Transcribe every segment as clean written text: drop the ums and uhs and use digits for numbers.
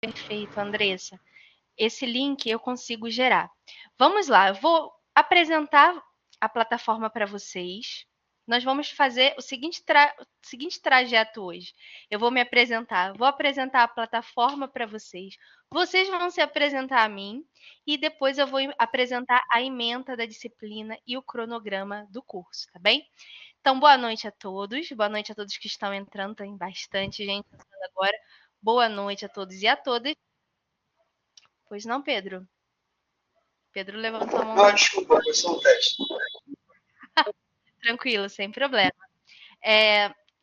Perfeito, Andressa. Esse link eu consigo gerar. Vamos lá, eu vou apresentar a plataforma para vocês. Nós vamos fazer o seguinte trajeto hoje. Eu vou me apresentar, vou apresentar a plataforma para vocês. Vocês vão se apresentar a mim e depois eu vou apresentar a ementa da disciplina e o cronograma do curso, tá bem? Então, boa noite a todos. Boa noite a todos que estão entrando. Tem bastante gente entrando agora. Boa noite a todos e a todas. Pois não, Pedro? Pedro levantou a mão. Desculpa, foi só um teste. Tranquilo, sem problema.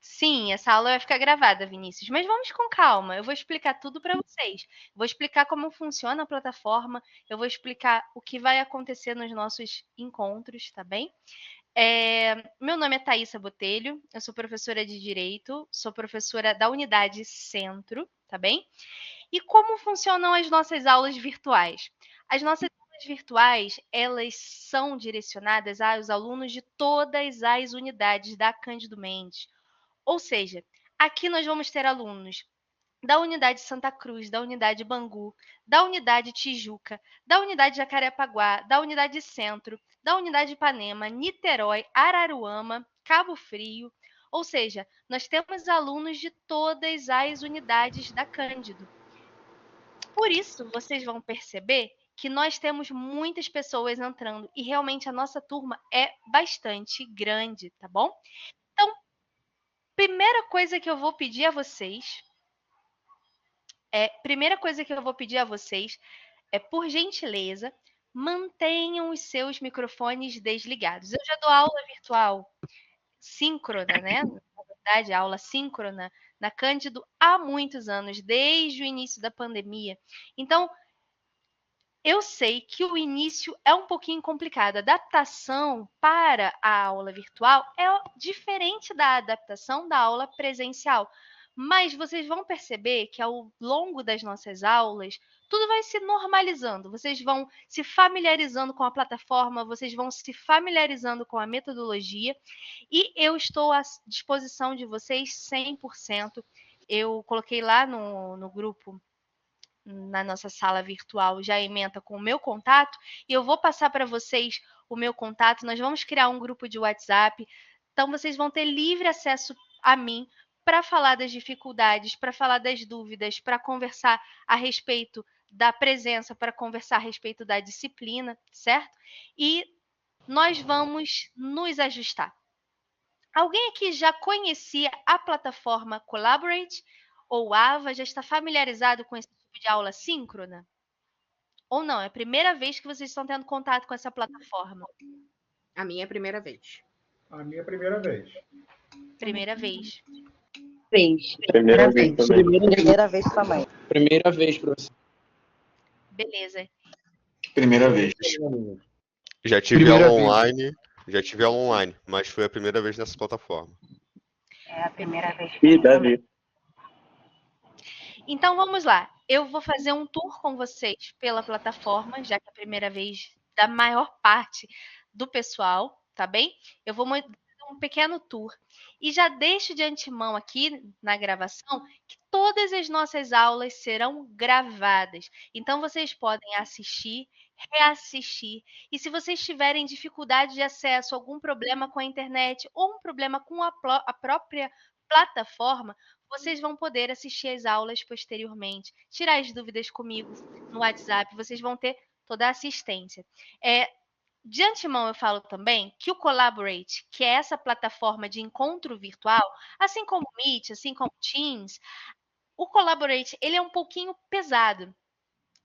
Sim, essa aula vai ficar gravada, Vinícius, mas vamos com calma. Eu vou explicar tudo para vocês. Vou explicar como funciona a plataforma, eu vou explicar o que vai acontecer nos nossos encontros, tá bem? Meu nome é Thaisa Botelho, eu sou professora de Direito, sou professora da Unidade Centro, tá bem? E como funcionam as nossas aulas virtuais? As nossas aulas virtuais, elas são direcionadas aos alunos de todas as unidades da Cândido Mendes. Ou seja, aqui nós vamos ter alunos da unidade Santa Cruz, da unidade Bangu, da unidade Tijuca, da unidade Jacarepaguá, da unidade Centro, da unidade Ipanema, Niterói, Araruama, Cabo Frio. Ou seja, nós temos alunos de todas as unidades da Cândido. Por isso, vocês vão perceber que nós temos muitas pessoas entrando e realmente a nossa turma é bastante grande, tá bom? Então, primeira coisa que eu vou pedir a vocês por gentileza, mantenham os seus microfones desligados. Eu já dou aula virtual síncrona, né? Na verdade, aula síncrona na Cândido há muitos anos, desde o início da pandemia. Então, eu sei que o início é um pouquinho complicado. A adaptação para a aula virtual é diferente da adaptação da aula presencial. Mas vocês vão perceber que ao longo das nossas aulas, tudo vai se normalizando. Vocês vão se familiarizando com a plataforma, vocês vão se familiarizando com a metodologia. E eu estou à disposição de vocês 100%. Eu coloquei lá no grupo na nossa sala virtual já ementa com o meu contato e eu vou passar para vocês o meu contato. Nós vamos criar um grupo de WhatsApp, então vocês vão ter livre acesso a mim para falar das dificuldades, para falar das dúvidas, para conversar a respeito da presença, para conversar a respeito da disciplina, certo? E nós vamos nos ajustar. Alguém aqui já conhecia a plataforma Collaborate ou AVA? Já está familiarizado com esse tipo de aula síncrona? Ou não? É a primeira vez que vocês estão tendo contato com essa plataforma? A minha é a primeira vez. A minha primeira vez. Primeira vez. Primeira vez também. Primeira vez também. Primeira vez, professor. Beleza. Primeira vez. Já tive Primeira aula vez. online, mas foi a primeira vez nessa plataforma. É a primeira vez. E Davi. Então vamos lá. Eu vou fazer um tour com vocês pela plataforma, já que é a primeira vez da maior parte do pessoal, tá bem? Eu vou fazer um pequeno tour. E já deixo de antemão aqui na gravação que todas as nossas aulas serão gravadas. Então vocês podem assistir, reassistir. E se vocês tiverem dificuldade de acesso, algum problema com a internet ou um problema com a própria plataforma, vocês vão poder assistir as aulas posteriormente, tirar as dúvidas comigo no WhatsApp, vocês vão ter toda a assistência. De antemão, eu falo também que o Collaborate, que é essa plataforma de encontro virtual, assim como o Meet, assim como o Teams, o Collaborate ele é um pouquinho pesado.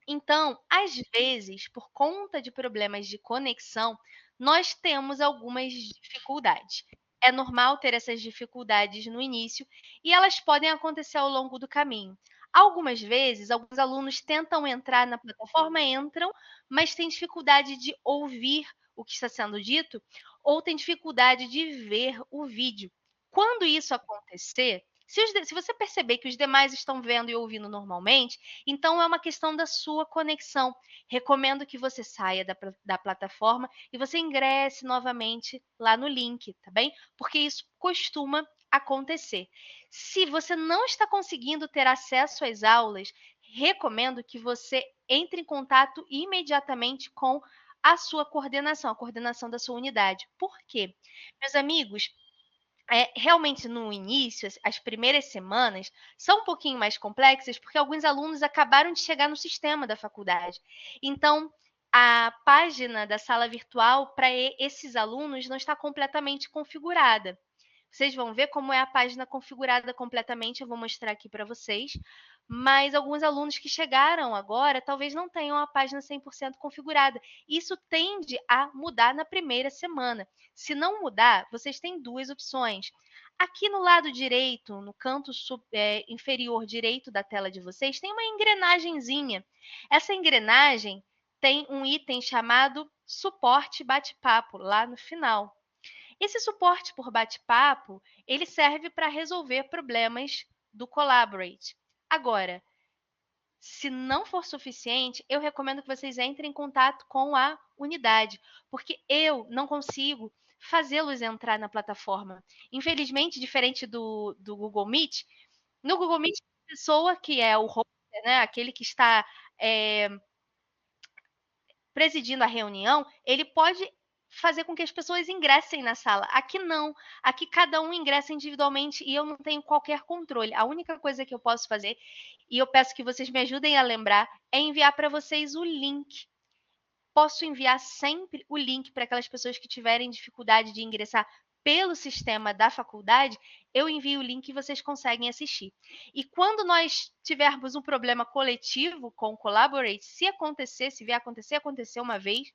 Então, às vezes, por conta de problemas de conexão, nós temos algumas dificuldades. É normal ter essas dificuldades no início e elas podem acontecer ao longo do caminho. Algumas vezes, alguns alunos tentam entrar na plataforma, entram, mas têm dificuldade de ouvir o que está sendo dito ou têm dificuldade de ver o vídeo. Quando isso acontecer, se você perceber que os demais estão vendo e ouvindo normalmente, então é uma questão da sua conexão. Recomendo que você saia da plataforma e você ingresse novamente lá no link, tá bem? Porque isso costuma acontecer. Se você não está conseguindo ter acesso às aulas, recomendo que você entre em contato imediatamente com a sua coordenação, a coordenação da sua unidade. Por quê? Meus amigos, realmente no início, as primeiras semanas, são um pouquinho mais complexas, porque alguns alunos acabaram de chegar no sistema da faculdade. Então, a página da sala virtual para esses alunos não está completamente configurada. Vocês vão ver como é a página configurada completamente, eu vou mostrar aqui para vocês. Mas alguns alunos que chegaram agora talvez não tenham a página 100% configurada. Isso tende a mudar na primeira semana. Se não mudar, vocês têm duas opções. Aqui no lado direito, no canto inferior direito da tela de vocês, tem uma engrenagenzinha. Essa engrenagem tem um item chamado suporte bate-papo lá no final. Esse suporte por bate-papo, ele serve para resolver problemas do Collaborate. Agora, se não for suficiente, eu recomendo que vocês entrem em contato com a unidade, porque eu não consigo fazê-los entrar na plataforma. Infelizmente, diferente do Google Meet, no Google Meet, a pessoa que é o host, né, aquele que está presidindo a reunião, ele pode fazer com que as pessoas ingressem na sala. Aqui não. Aqui cada um ingressa individualmente e eu não tenho qualquer controle. A única coisa que eu posso fazer, e eu peço que vocês me ajudem a lembrar, é enviar para vocês o link. Posso enviar sempre o link para aquelas pessoas que tiverem dificuldade de ingressar pelo sistema da faculdade, eu envio o link e vocês conseguem assistir. E quando nós tivermos um problema coletivo com o Collaborate, se vier acontecer uma vez,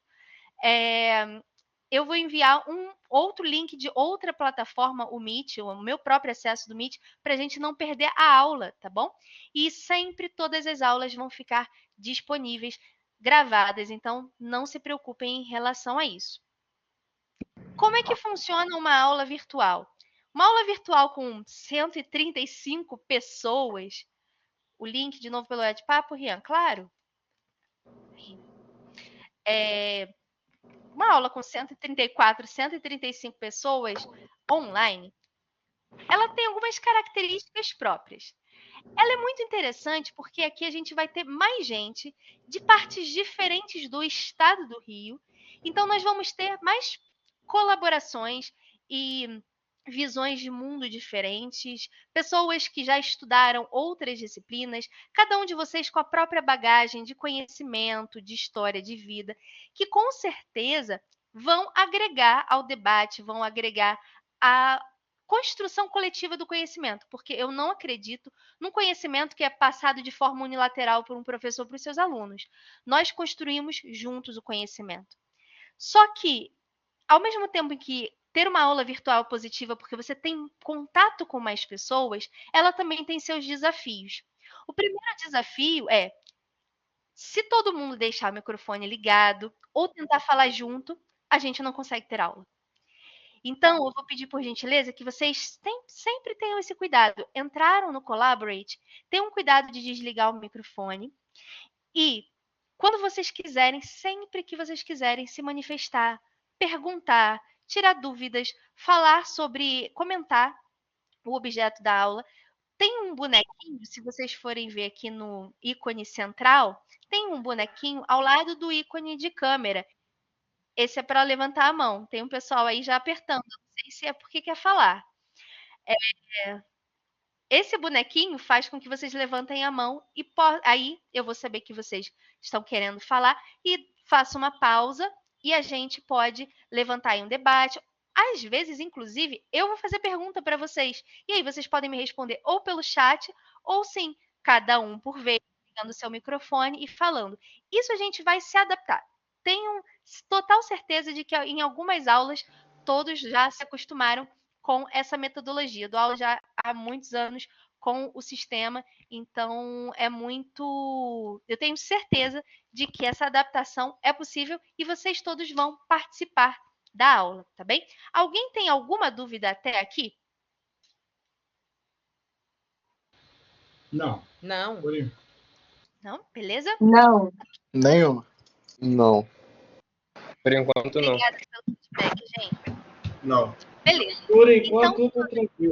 eu vou enviar um outro link de outra plataforma, o Meet, o meu próprio acesso do Meet, para a gente não perder a aula, tá bom? E sempre todas as aulas vão ficar disponíveis, gravadas, então não se preocupem em relação a isso. Como é que funciona uma aula virtual? Uma aula virtual com 135 pessoas, o link de novo pelo bate-papo, Rian, claro? Uma aula com 134, 135 pessoas online, ela tem algumas características próprias. Ela é muito interessante porque aqui a gente vai ter mais gente de partes diferentes do estado do Rio. Então, nós vamos ter mais colaborações e visões de mundo diferentes, pessoas que já estudaram outras disciplinas, cada um de vocês com a própria bagagem de conhecimento, de história, de vida, que com certeza vão agregar ao debate, vão agregar à construção coletiva do conhecimento, porque eu não acredito num conhecimento que é passado de forma unilateral por um professor para os seus alunos. Nós construímos juntos o conhecimento. Só que, ao mesmo tempo em que ter uma aula virtual positiva, porque você tem contato com mais pessoas, ela também tem seus desafios. O primeiro desafio é, se todo mundo deixar o microfone ligado ou tentar falar junto, a gente não consegue ter aula. Então, eu vou pedir, por gentileza, que vocês sempre tenham esse cuidado. Entraram no Collaborate, tenham cuidado de desligar o microfone. E, quando vocês quiserem, sempre que vocês quiserem se manifestar, perguntar, tirar dúvidas, comentar o objeto da aula, tem um bonequinho, se vocês forem ver aqui no ícone central, tem um bonequinho ao lado do ícone de câmera. Esse é para levantar a mão. Tem um pessoal aí já apertando. Não sei se é porque quer falar. Esse bonequinho faz com que vocês levantem a mão e aí eu vou saber que vocês estão querendo falar e faço uma pausa e a gente pode levantar aí um debate. Às vezes, inclusive, eu vou fazer pergunta para vocês. E aí vocês podem me responder ou pelo chat ou sim, cada um por vez, ligando o seu microfone e falando. Isso a gente vai se adaptar. Tenho total certeza de que em algumas aulas todos já se acostumaram com essa metodologia. Eu dou aula já há muitos anos com o sistema, então eu tenho certeza de que essa adaptação é possível e vocês todos vão participar da aula, tá bem? Alguém tem alguma dúvida até aqui? Não. Não. Não? Beleza? Não. Nenhuma. Não. Por enquanto, não. Obrigada pelo feedback, gente. Não. Beleza. Por enquanto, tudo tranquilo.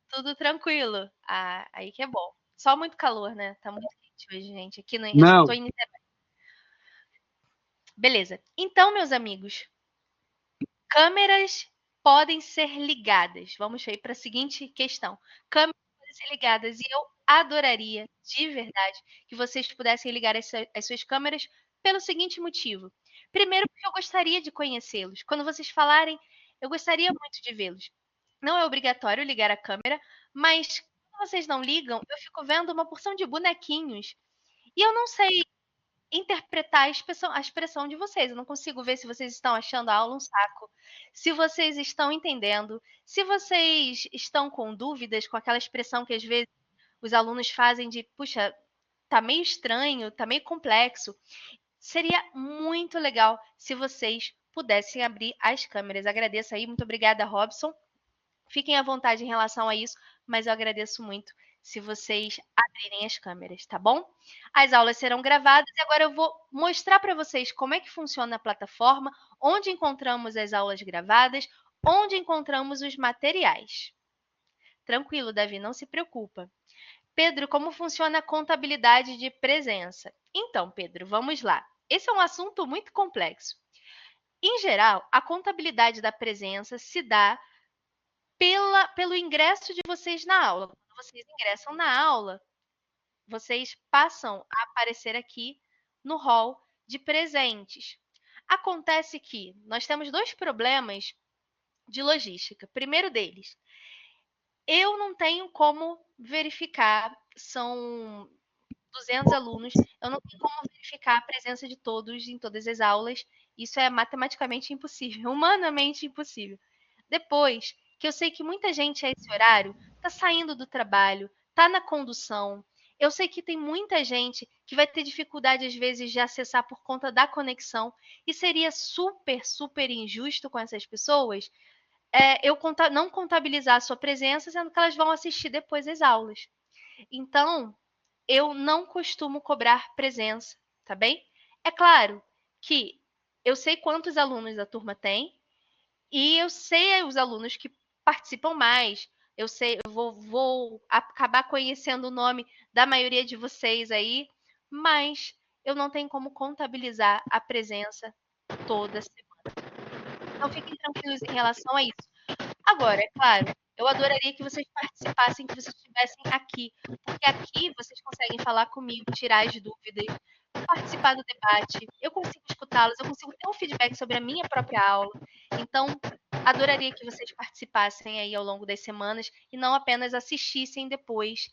Tudo tranquilo. Ah, aí que é bom. Só muito calor, né? Tá muito quente. noite hoje, gente. Aqui no Não. estou em Niterói. Beleza. Então, meus amigos, câmeras podem ser ligadas. Vamos aí para a seguinte questão. Câmeras podem ser ligadas e eu adoraria, de verdade, que vocês pudessem ligar as suas câmeras pelo seguinte motivo. Primeiro, porque eu gostaria de conhecê-los. Quando vocês falarem, eu gostaria muito de vê-los. Não é obrigatório ligar a câmera, mas quando vocês não ligam, eu fico vendo uma porção de bonequinhos e eu não sei interpretar a expressão de vocês. Eu não consigo ver se vocês estão achando a aula um saco, se vocês estão entendendo, se vocês estão com dúvidas com aquela expressão que às vezes os alunos fazem de, puxa, tá meio estranho, tá meio complexo. Seria muito legal se vocês pudessem abrir as câmeras. Agradeço aí, muito obrigada, Robson. Fiquem à vontade em relação a isso, mas eu agradeço muito se vocês abrirem as câmeras, tá bom? As aulas serão gravadas e agora eu vou mostrar para vocês como é que funciona a plataforma, onde encontramos as aulas gravadas, onde encontramos os materiais. Tranquilo, Davi, não se preocupa. Pedro, como funciona a contabilidade de presença? Então, Pedro, vamos lá. Esse é um assunto muito complexo. Em geral, a contabilidade da presença se dá pelo ingresso de vocês na aula. Quando vocês ingressam na aula, vocês passam a aparecer aqui no hall de presentes. Acontece que nós temos dois problemas de logística. Primeiro deles, eu não tenho como verificar, são 200 alunos, eu não tenho como verificar a presença de todos em todas as aulas. Isso é matematicamente impossível, humanamente impossível. Depois, que eu sei que muita gente a esse horário está saindo do trabalho, está na condução. Eu sei que tem muita gente que vai ter dificuldade, às vezes, de acessar por conta da conexão. E seria super, super injusto com essas pessoas eu não contabilizar a sua presença, sendo que elas vão assistir depois as aulas. Então, eu não costumo cobrar presença, tá bem? É claro que eu sei quantos alunos a turma tem e eu sei os alunos que participam mais. Eu sei, eu vou acabar conhecendo o nome da maioria de vocês aí, mas eu não tenho como contabilizar a presença toda semana. Então fiquem tranquilos em relação a isso. Agora, é claro, eu adoraria que vocês participassem, que vocês estivessem aqui, porque aqui vocês conseguem falar comigo, tirar as dúvidas, participar do debate, eu consigo escutá-los, eu consigo ter um feedback sobre a minha própria aula. Então, adoraria que vocês participassem aí ao longo das semanas e não apenas assistissem depois,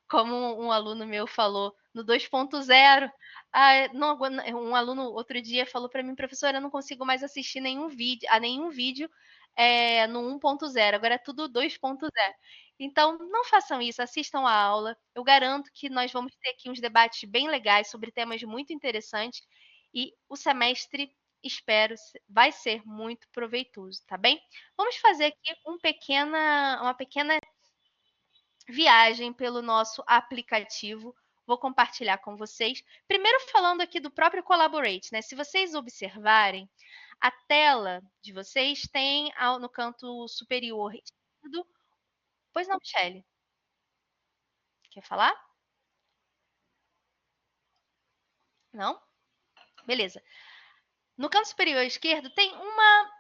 como um aluno meu falou no 2.0. Um aluno outro dia falou para mim, professora, eu não consigo mais assistir nenhum vídeo no 1.0, agora é tudo 2.0. Então, não façam isso, assistam a aula. Eu garanto que nós vamos ter aqui uns debates bem legais sobre temas muito interessantes e o semestre, espero, vai ser muito proveitoso, tá bem? Vamos fazer aqui uma pequena viagem pelo nosso aplicativo. Vou compartilhar com vocês. Primeiro falando aqui do próprio Collaborate, né? Se vocês observarem, a tela de vocês tem no canto superior esquerdo. Pois não, Michele? Quer falar? Não? Beleza. No canto superior esquerdo tem uma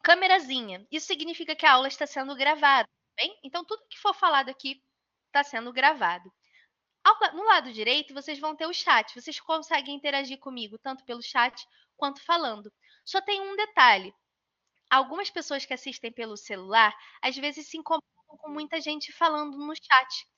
câmerazinha. Isso significa que a aula está sendo gravada, bem? Então tudo que for falado aqui está sendo gravado. No lado direito, vocês vão ter o chat. Vocês conseguem interagir comigo tanto pelo chat quanto falando. Só tem um detalhe. Algumas pessoas que assistem pelo celular, às vezes se incomodam com muita gente falando no chat.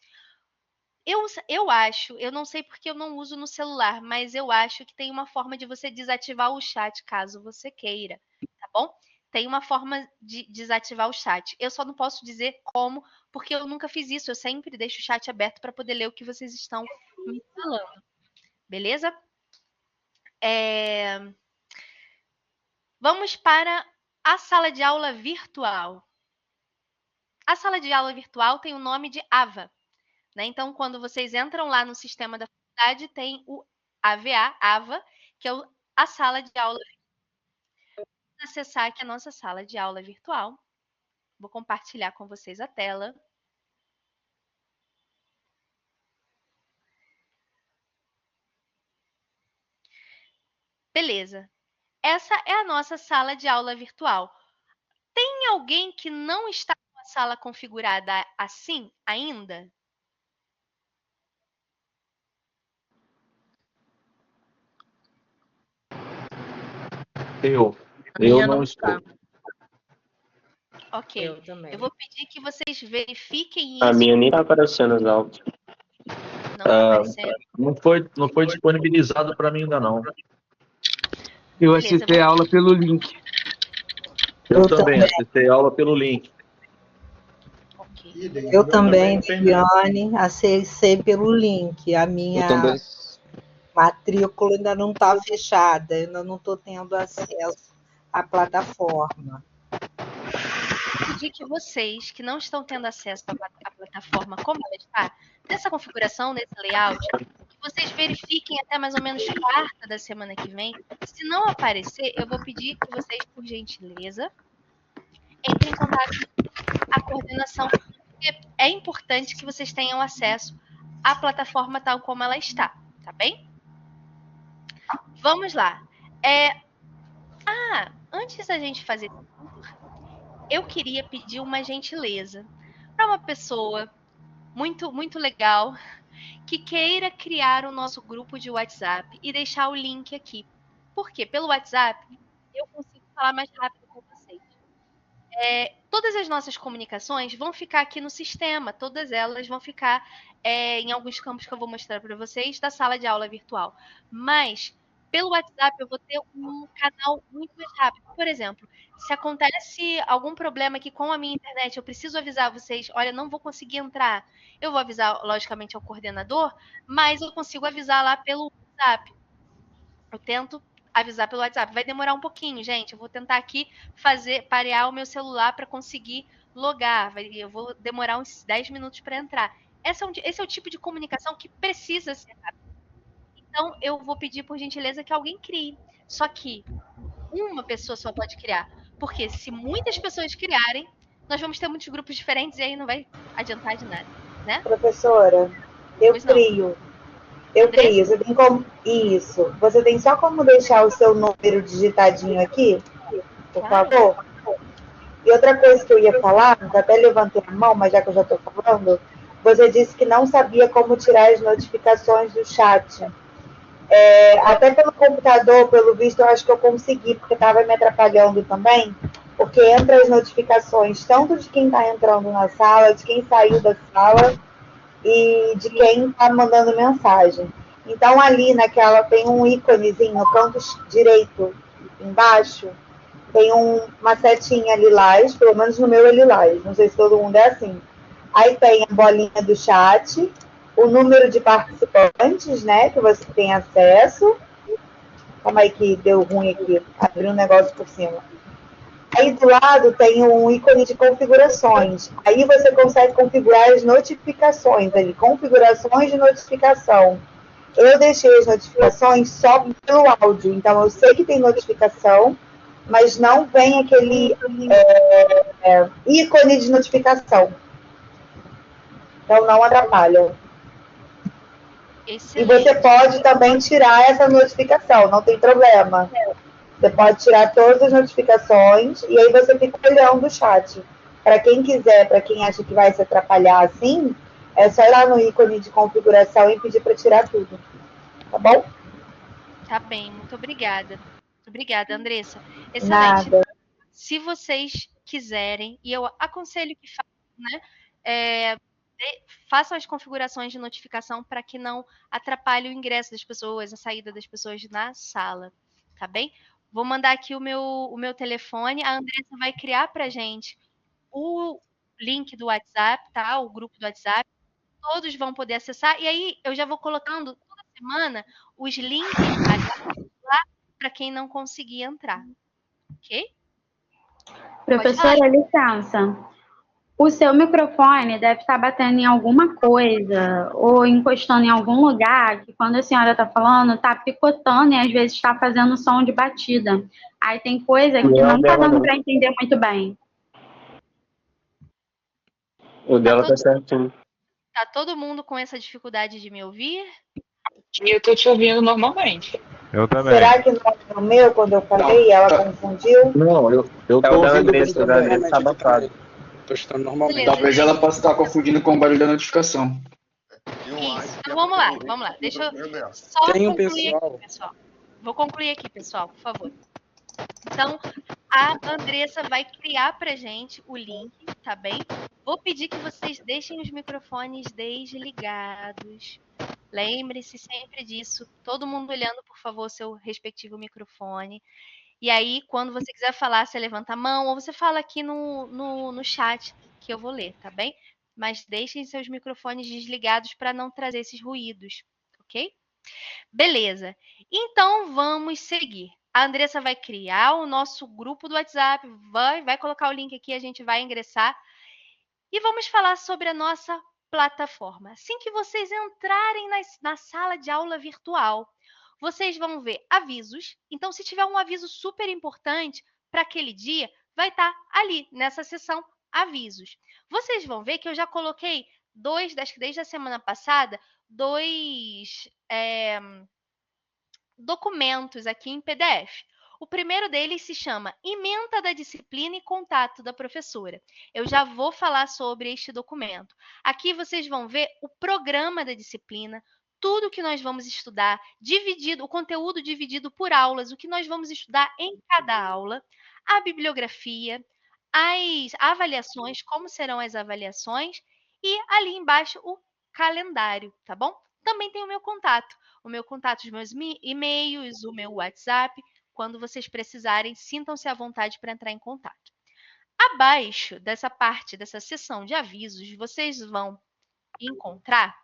Eu acho, eu não sei porque eu não uso no celular, mas eu acho que tem uma forma de você desativar o chat caso você queira, tá bom? Tem uma forma de desativar o chat. Eu só não posso dizer como, porque eu nunca fiz isso. Eu sempre deixo o chat aberto para poder ler o que vocês estão me falando. Beleza? Vamos para a sala de aula virtual. A sala de aula virtual tem o nome de AVA. Né? Então, quando vocês entram lá no sistema da faculdade, tem o AVA, que é a sala de aula virtual. Vou acessar aqui a nossa sala de aula virtual. Vou compartilhar com vocês a tela. Beleza. Essa é a nossa sala de aula virtual. Tem alguém que não está com a sala configurada assim ainda? Eu Minha não não estou. tá. Ok. Eu também. Eu vou pedir que vocês verifiquem A isso. minha nem tá aparecendo as aulas. Não está aparecendo. Não foi disponibilizado para mim ainda não. Eu Beleza, assisti a aula pelo link. Eu também assisti a aula pelo link. Ok. Idem, Eu o meu também, não tem nada. Viviane, acessei pelo link. A Eu minha também. matrícula ainda não está fechada, ainda não estou tendo acesso à plataforma. Pedir que vocês que não estão tendo acesso à plataforma como ela está, nessa configuração, nesse layout, que vocês verifiquem até mais ou menos quarta da semana que vem. Se não aparecer, eu vou pedir que vocês, por gentileza, entrem em contato com a coordenação, porque é importante que vocês tenham acesso à plataforma tal como ela está, tá bem? Vamos lá. Antes da gente fazer eu queria pedir uma gentileza para uma pessoa muito legal que queira criar o nosso grupo de WhatsApp e deixar o link aqui. Por quê? Pelo WhatsApp eu consigo falar mais rápido com vocês. Todas as nossas comunicações vão ficar aqui no sistema, todas elas vão ficar em alguns campos que eu vou mostrar para vocês da sala de aula virtual. Mas pelo WhatsApp eu vou ter um canal muito mais rápido. Por exemplo, se acontece algum problema aqui com a minha internet, eu preciso avisar vocês, olha, não vou conseguir entrar. Eu vou avisar, logicamente, ao coordenador, mas eu consigo avisar lá pelo WhatsApp. Eu tento avisar pelo WhatsApp. Vai demorar um pouquinho, gente. Eu vou tentar aqui parear o meu celular para conseguir logar. Eu vou demorar uns 10 minutos para entrar. Esse é o tipo de comunicação que precisa ser rápido. Então, eu vou pedir, por gentileza, que alguém crie. Só que uma pessoa só pode criar. Porque se muitas pessoas criarem, nós vamos ter muitos grupos diferentes e aí não vai adiantar de nada, né? Professora, eu Pois não. crio. Eu Andressa? crio. Você tem como... Isso. Você tem só como deixar o seu número digitadinho aqui, por Claro. favor? E outra coisa que eu ia falar, até levantei a mão, mas já que eu já estou falando, você disse que não sabia como tirar as notificações do chat. Até pelo computador, pelo visto, eu acho que eu consegui, porque estava me atrapalhando também, porque entra as notificações tanto de quem está entrando na sala, de quem saiu da sala e de quem está mandando mensagem. Então, ali naquela tem um íconezinho no canto direito, embaixo, tem uma setinha lilás, pelo menos no meu é lilás, não sei se todo mundo é assim. Aí tem a bolinha do chat, o número de participantes, né, que você tem acesso. Calma aí que deu ruim aqui, abriu um negócio por cima. Aí do lado tem um ícone de configurações. Aí você consegue configurar as notificações ali, configurações de notificação. Eu deixei as notificações só pelo áudio, então eu sei que tem notificação, mas não vem aquele ícone de notificação. Então não atrapalha. Excelente. E você pode também tirar essa notificação, não tem problema. Você pode tirar todas as notificações e aí você fica olhando o chat. Para quem quiser, para quem acha que vai se atrapalhar assim, é só ir lá no ícone de configuração e pedir para tirar tudo. Tá bom? Tá bem, muito obrigada. Obrigada, Andressa. Excelente. Nada. Se vocês quiserem, e eu aconselho que façam, né? Façam as configurações de notificação para que não atrapalhe o ingresso das pessoas, a saída das pessoas na sala, tá bem? Vou mandar aqui o meu telefone, a Andressa vai criar pra gente o link do WhatsApp, tá? O grupo do WhatsApp, todos vão poder acessar, e aí eu já vou colocando toda semana os links lá para quem não conseguir entrar, ok? Professora, licença. O seu microfone deve estar batendo em alguma coisa ou encostando em algum lugar que quando a senhora está falando, está picotando e às vezes está fazendo som de batida. Aí tem coisa que não está dando para entender muito bem. O dela tá certinho. Tá todo mundo com essa dificuldade de me ouvir? Eu tô te ouvindo normalmente. Eu também. Será que não é o meu quando eu falei e ela confundiu? Não, eu tô É o da ouvindo bem Andressa, também. tá abafado. Tô escutando normalmente. Beleza. Talvez ela possa estar confundindo com o barulho da notificação. Isso. Então vamos lá. Deixa eu só Tem um concluir pessoal. aqui, pessoal. Vou concluir aqui, pessoal, por favor. Então, a Andressa vai criar pra gente o link, tá bem? Vou pedir que vocês deixem os microfones desligados. Lembre-se sempre disso. Todo mundo olhando, por favor, seu respectivo microfone. E aí, quando você quiser falar, você levanta a mão ou você fala aqui no chat que eu vou ler, tá bem? Mas deixem seus microfones desligados para não trazer esses ruídos, ok? Beleza. Então, vamos seguir. A Andressa vai criar o nosso grupo do WhatsApp, vai colocar o link aqui, a gente vai ingressar. E vamos falar sobre a nossa plataforma. Assim que vocês entrarem na sala de aula virtual, vocês vão ver avisos. Então, se tiver um aviso super importante para aquele dia, vai estar ali, nessa seção avisos. Vocês vão ver que eu já coloquei desde a semana passada, dois documentos aqui em PDF. O primeiro deles se chama Ementa da Disciplina e Contato da Professora. Eu já vou falar sobre este documento. Aqui vocês vão ver o programa da disciplina, tudo que nós vamos estudar, o conteúdo dividido por aulas, o que nós vamos estudar em cada aula, a bibliografia, as avaliações, como serão as avaliações, e ali embaixo o calendário, tá bom? Também tem o meu contato. Os meus e-mails, o meu WhatsApp. Quando vocês precisarem, sintam-se à vontade para entrar em contato. Abaixo dessa parte, dessa seção de avisos, vocês vão encontrar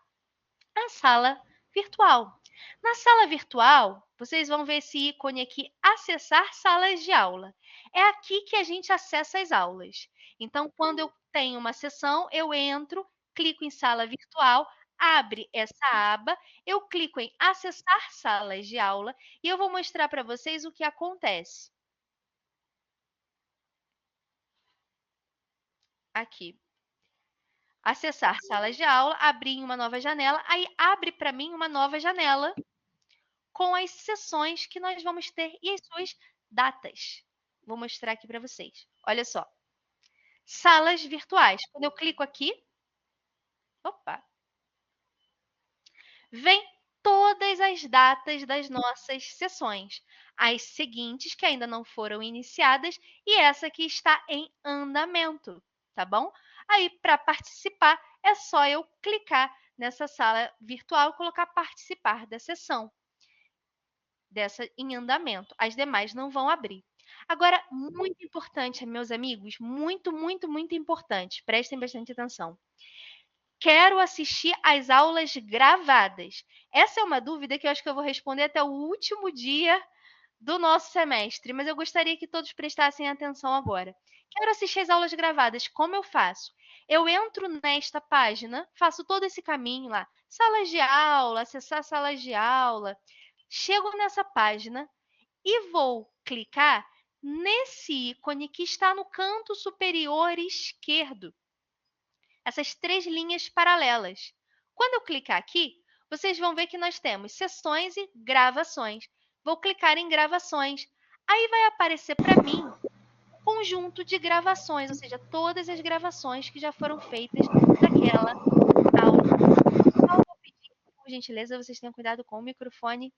a sala virtual. Na sala virtual, vocês vão ver esse ícone aqui, acessar salas de aula. É aqui que a gente acessa as aulas. Então, quando eu tenho uma sessão, eu entro, clico em sala virtual, abre essa aba, eu clico em acessar salas de aula e eu vou mostrar para vocês o que acontece. Aqui. Acessar salas de aula, abrir em uma nova janela, aí abre para mim uma nova janela com as sessões que nós vamos ter e as suas datas. Vou mostrar aqui para vocês. Olha só. Salas virtuais. Quando eu clico aqui, vem todas as datas das nossas sessões. As seguintes que ainda não foram iniciadas e essa que está em andamento, tá bom? Aí, para participar, é só eu clicar nessa sala virtual e colocar participar da sessão. Dessa em andamento. As demais não vão abrir. Agora, muito importante, meus amigos, muito importante. Prestem bastante atenção. Quero assistir às aulas gravadas. Essa é uma dúvida que eu acho que eu vou responder até o último dia do nosso semestre, mas eu gostaria que todos prestassem atenção agora. Quero assistir às aulas gravadas. Como eu faço? Eu entro nesta página, faço todo esse caminho lá. Salas de aula, acessar salas de aula. Chego nessa página e vou clicar nesse ícone que está no canto superior esquerdo. Essas 3 linhas paralelas. Quando eu clicar aqui, vocês vão ver que nós temos sessões e gravações. Vou clicar em gravações. Aí vai aparecer para mim um conjunto de gravações, ou seja, todas as gravações que já foram feitas daquela aula. Então, eu vou pedir, por gentileza, vocês tenham cuidado com o microfone.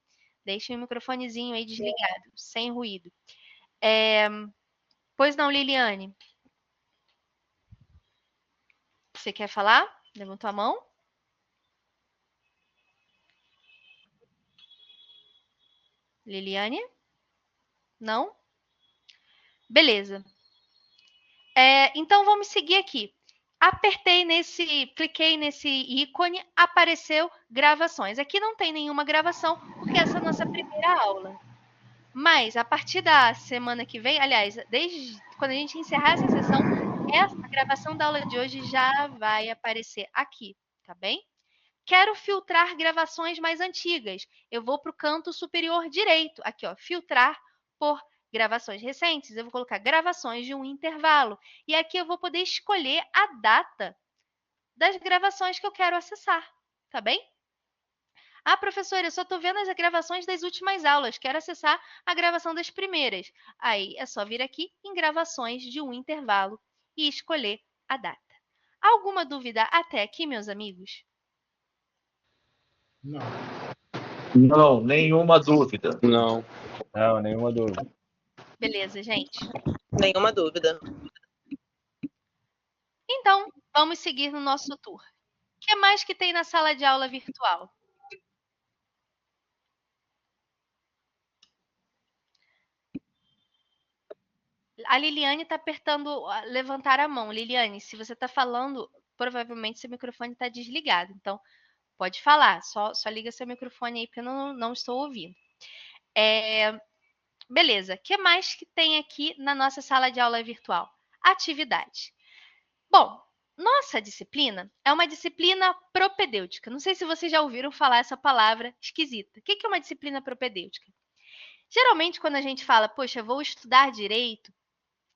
Deixem o microfonezinho aí desligado, sem ruído. Pois não, Liliane? Você quer falar? Levanta a mão. Liliane? Não? Beleza. Então, vamos seguir aqui. Cliquei nesse ícone, apareceu gravações. Aqui não tem nenhuma gravação, porque essa é a nossa primeira aula. Mas, a partir da semana que vem, aliás, desde quando a gente encerrar essa sessão, a gravação da aula de hoje já vai aparecer aqui, tá bem? Quero filtrar gravações mais antigas. Eu vou para o canto superior direito. Aqui, ó, filtrar por gravações recentes. Eu vou colocar gravações de um intervalo. E aqui eu vou poder escolher a data das gravações que eu quero acessar, tá bem? Ah, professora, eu só estou vendo as gravações das últimas aulas, quero acessar a gravação das primeiras. Aí é só vir aqui em gravações de um intervalo e escolher a data. Alguma dúvida até aqui, meus amigos? Não. Não, nenhuma dúvida. Não. Não, nenhuma dúvida. Beleza, gente? Nenhuma dúvida. Então, vamos seguir no nosso tour. O que mais que tem na sala de aula virtual? A Liliane está apertando levantar a mão. Liliane, se você está falando, provavelmente seu microfone está desligado. Então, pode falar. Só liga seu microfone aí, porque eu não estou ouvindo. Beleza. O que mais que tem aqui na nossa sala de aula virtual? Atividade. Bom, nossa disciplina é uma disciplina propedêutica. Não sei se vocês já ouviram falar essa palavra esquisita. O que é uma disciplina propedêutica? Geralmente, quando a gente fala, poxa, eu vou estudar direito,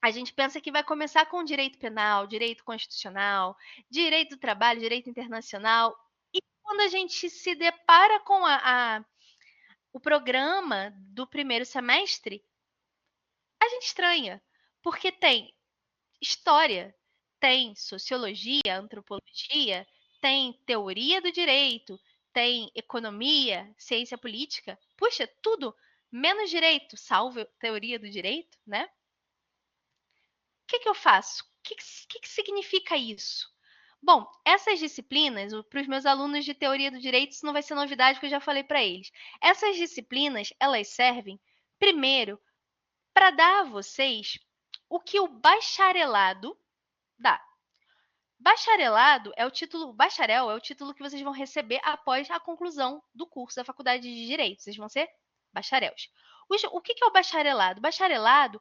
a gente pensa que vai começar com direito penal, direito constitucional, direito do trabalho, direito internacional. E quando a gente se depara com o programa do primeiro semestre, a gente estranha, porque tem história, tem sociologia, antropologia, tem teoria do direito, tem economia, ciência política. Puxa, tudo menos direito, salvo teoria do direito, né? O que eu faço? O que significa isso? Bom, essas disciplinas, para os meus alunos de teoria do direito, isso não vai ser novidade, porque eu já falei para eles. Essas disciplinas, elas servem, primeiro, para dar a vocês o que o bacharelado dá. Bacharelado é o título, bacharel é o título que vocês vão receber após a conclusão do curso da Faculdade de Direito. Vocês vão ser bacharéis. O que é o bacharelado? Bacharelado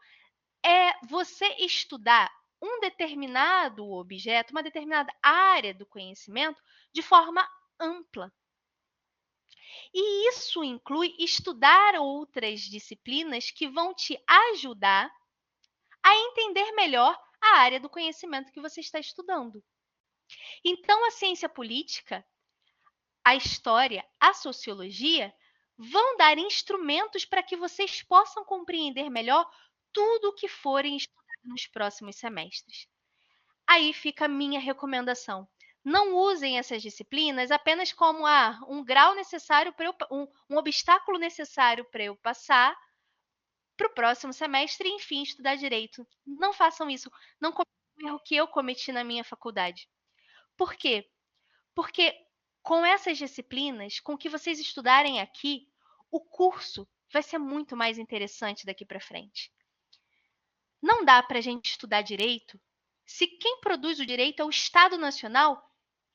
é você estudar um determinado objeto, uma determinada área do conhecimento de forma ampla. E isso inclui estudar outras disciplinas que vão te ajudar a entender melhor a área do conhecimento que você está estudando. Então, a ciência política, a história, a sociologia vão dar instrumentos para que vocês possam compreender melhor tudo o que forem estudar nos próximos semestres. Aí fica a minha recomendação. Não usem essas disciplinas apenas como um grau necessário para um obstáculo necessário para eu passar para o próximo semestre e, enfim, estudar direito. Não façam isso. Não cometam o erro que eu cometi na minha faculdade. Por quê? Porque com essas disciplinas, com o que vocês estudarem aqui, o curso vai ser muito mais interessante daqui para frente. Não dá para a gente estudar direito se quem produz o direito é o Estado Nacional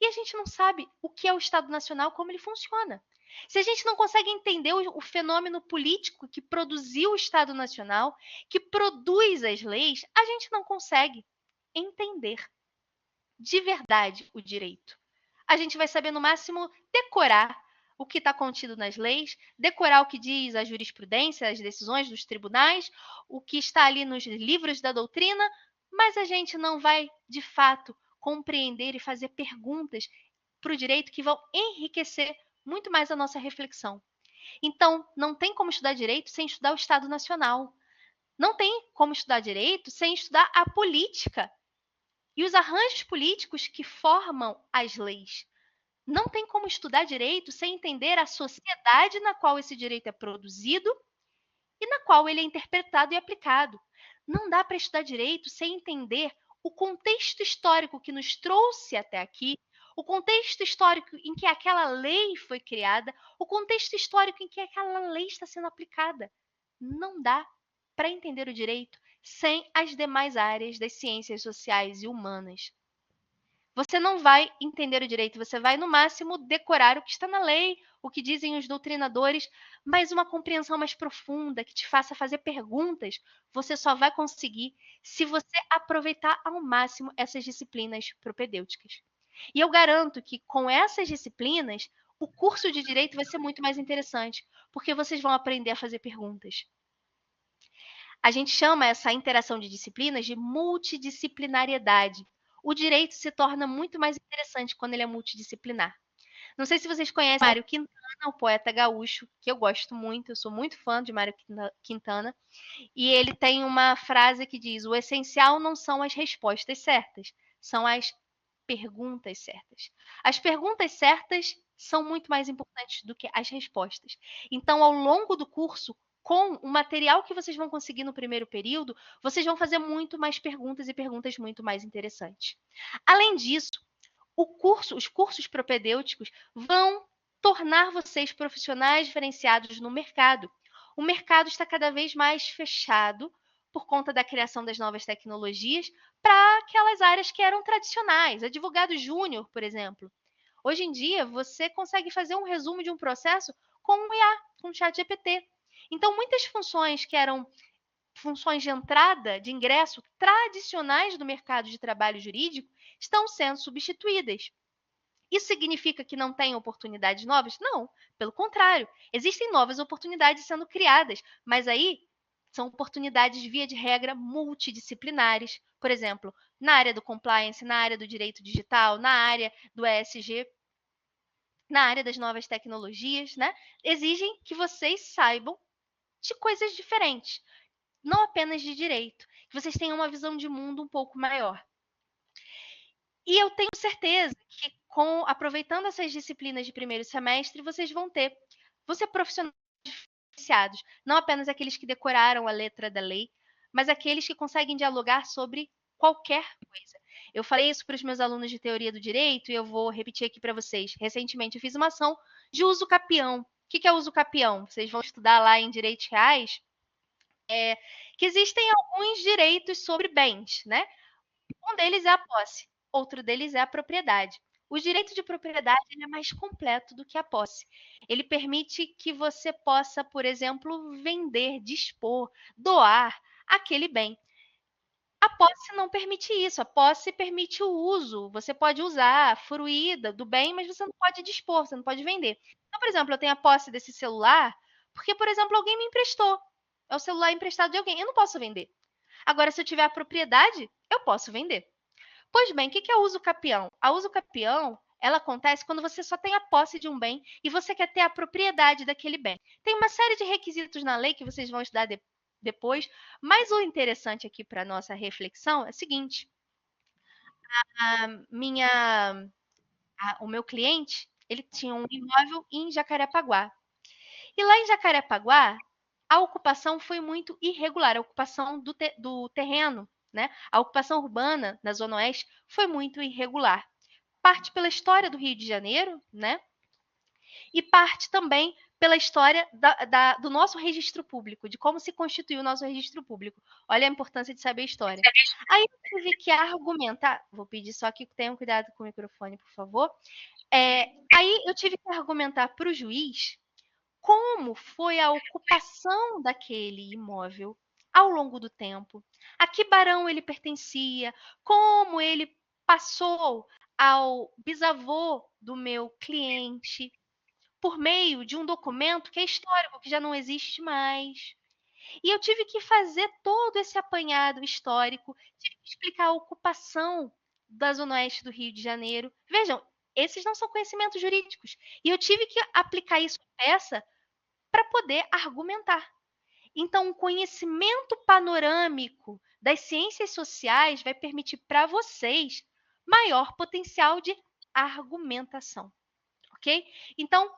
e a gente não sabe o que é o Estado Nacional, como ele funciona. Se a gente não consegue entender o fenômeno político que produziu o Estado Nacional, que produz as leis, a gente não consegue entender de verdade o direito. A gente vai saber, no máximo, decorar o que está contido nas leis, decorar o que diz a jurisprudência, as decisões dos tribunais, o que está ali nos livros da doutrina, mas a gente não vai, de fato, compreender e fazer perguntas para o direito que vão enriquecer muito mais a nossa reflexão. Então, não tem como estudar direito sem estudar o Estado Nacional. Não tem como estudar direito sem estudar a política e os arranjos políticos que formam as leis. Não tem como estudar direito sem entender a sociedade na qual esse direito é produzido e na qual ele é interpretado e aplicado. Não dá para estudar direito sem entender o contexto histórico que nos trouxe até aqui, o contexto histórico em que aquela lei foi criada, o contexto histórico em que aquela lei está sendo aplicada. Não dá para entender o direito sem as demais áreas das ciências sociais e humanas. Você não vai entender o direito, você vai, no máximo, decorar o que está na lei, o que dizem os doutrinadores, mas uma compreensão mais profunda, que te faça fazer perguntas, você só vai conseguir se você aproveitar ao máximo essas disciplinas propedêuticas. E eu garanto que, com essas disciplinas, o curso de Direito vai ser muito mais interessante, porque vocês vão aprender a fazer perguntas. A gente chama essa interação de disciplinas de multidisciplinariedade. O direito se torna muito mais interessante quando ele é multidisciplinar. Não sei se vocês conhecem Mário Quintana, o poeta gaúcho, que eu gosto muito, eu sou muito fã de Mário Quintana, e ele tem uma frase que diz: o essencial não são as respostas certas, são as perguntas certas. As perguntas certas são muito mais importantes do que as respostas. Então, ao longo do curso, com o material que vocês vão conseguir no primeiro período, vocês vão fazer muito mais perguntas e perguntas muito mais interessantes. Além disso, os cursos propedêuticos vão tornar vocês profissionais diferenciados no mercado. O mercado está cada vez mais fechado por conta da criação das novas tecnologias para aquelas áreas que eram tradicionais. Advogado júnior, por exemplo. Hoje em dia, você consegue fazer um resumo de um processo com um IA, com o ChatGPT. Então, muitas funções que eram funções de entrada, de ingresso tradicionais do mercado de trabalho jurídico estão sendo substituídas. Isso significa que não tem oportunidades novas? Não, pelo contrário. Existem novas oportunidades sendo criadas, mas aí são oportunidades, via de regra, multidisciplinares. Por exemplo, na área do compliance, na área do direito digital, na área do ESG, na área das novas tecnologias, né? Exigem que vocês saibam de coisas diferentes, não apenas de direito, que vocês tenham uma visão de mundo um pouco maior. E eu tenho certeza que, aproveitando essas disciplinas de primeiro semestre, vocês vão ser profissionais diferenciados, não apenas aqueles que decoraram a letra da lei, mas aqueles que conseguem dialogar sobre qualquer coisa. Eu falei isso para os meus alunos de teoria do direito e eu vou repetir aqui para vocês. Recentemente eu fiz uma ação de uso capião. O que é uso capião? Vocês vão estudar lá em direitos reais, que existem alguns direitos sobre bens, né? Um deles é a posse, outro deles é a propriedade. O direito de propriedade ele é mais completo do que a posse. Ele permite que você possa, por exemplo, vender, dispor, doar aquele bem. A posse não permite isso. A posse permite o uso. Você pode usar, fruir do bem, mas você não pode dispor, você não pode vender. Então, por exemplo, eu tenho a posse desse celular porque, por exemplo, alguém me emprestou. É o celular emprestado de alguém. Eu não posso vender. Agora, se eu tiver a propriedade, eu posso vender. Pois bem, o que é o uso capião? A uso capião, ela acontece quando você só tem a posse de um bem e você quer ter a propriedade daquele bem. Tem uma série de requisitos na lei que vocês vão estudar depois, mas o interessante aqui para a nossa reflexão é o seguinte. O meu cliente, ele tinha um imóvel em Jacarepaguá. E lá em Jacarepaguá, a ocupação foi muito irregular, a ocupação do terreno, né? A ocupação urbana na Zona Oeste foi muito irregular. Parte pela história do Rio de Janeiro, né? E parte também pela história do nosso registro público, de como se constituiu o nosso registro público. Olha a importância de saber a história. Aí eu tive que argumentar, vou pedir só que tenham cuidado com o microfone, por favor. Aí eu tive que argumentar para o juiz como foi a ocupação daquele imóvel ao longo do tempo, a que barão ele pertencia, como ele passou ao bisavô do meu cliente, por meio de um documento que é histórico, que já não existe mais. E eu tive que fazer todo esse apanhado histórico, tive que explicar a ocupação da Zona Oeste do Rio de Janeiro. Vejam, esses não são conhecimentos jurídicos. E eu tive que aplicar isso à peça para poder argumentar. Então, o conhecimento panorâmico das ciências sociais vai permitir para vocês maior potencial de argumentação, ok? Então,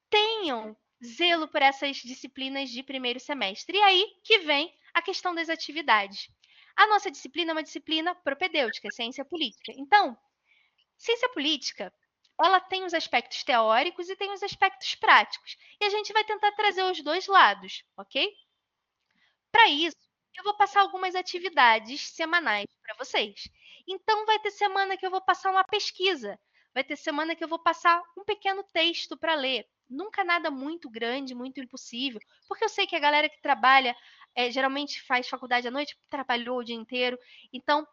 tenham zelo por essas disciplinas de primeiro semestre. E aí que vem a questão das atividades. A nossa disciplina é uma disciplina propedêutica, ciência política. Então, ciência política, ela tem os aspectos teóricos e tem os aspectos práticos. E a gente vai tentar trazer os dois lados, ok? Para isso, eu vou passar algumas atividades semanais para vocês. Então, vai ter semana que eu vou passar uma pesquisa. Vai ter semana que eu vou passar um pequeno texto para ler. Nunca nada muito grande, muito impossível. Porque eu sei que a galera que trabalha, geralmente faz faculdade à noite, trabalhou o dia inteiro. Então,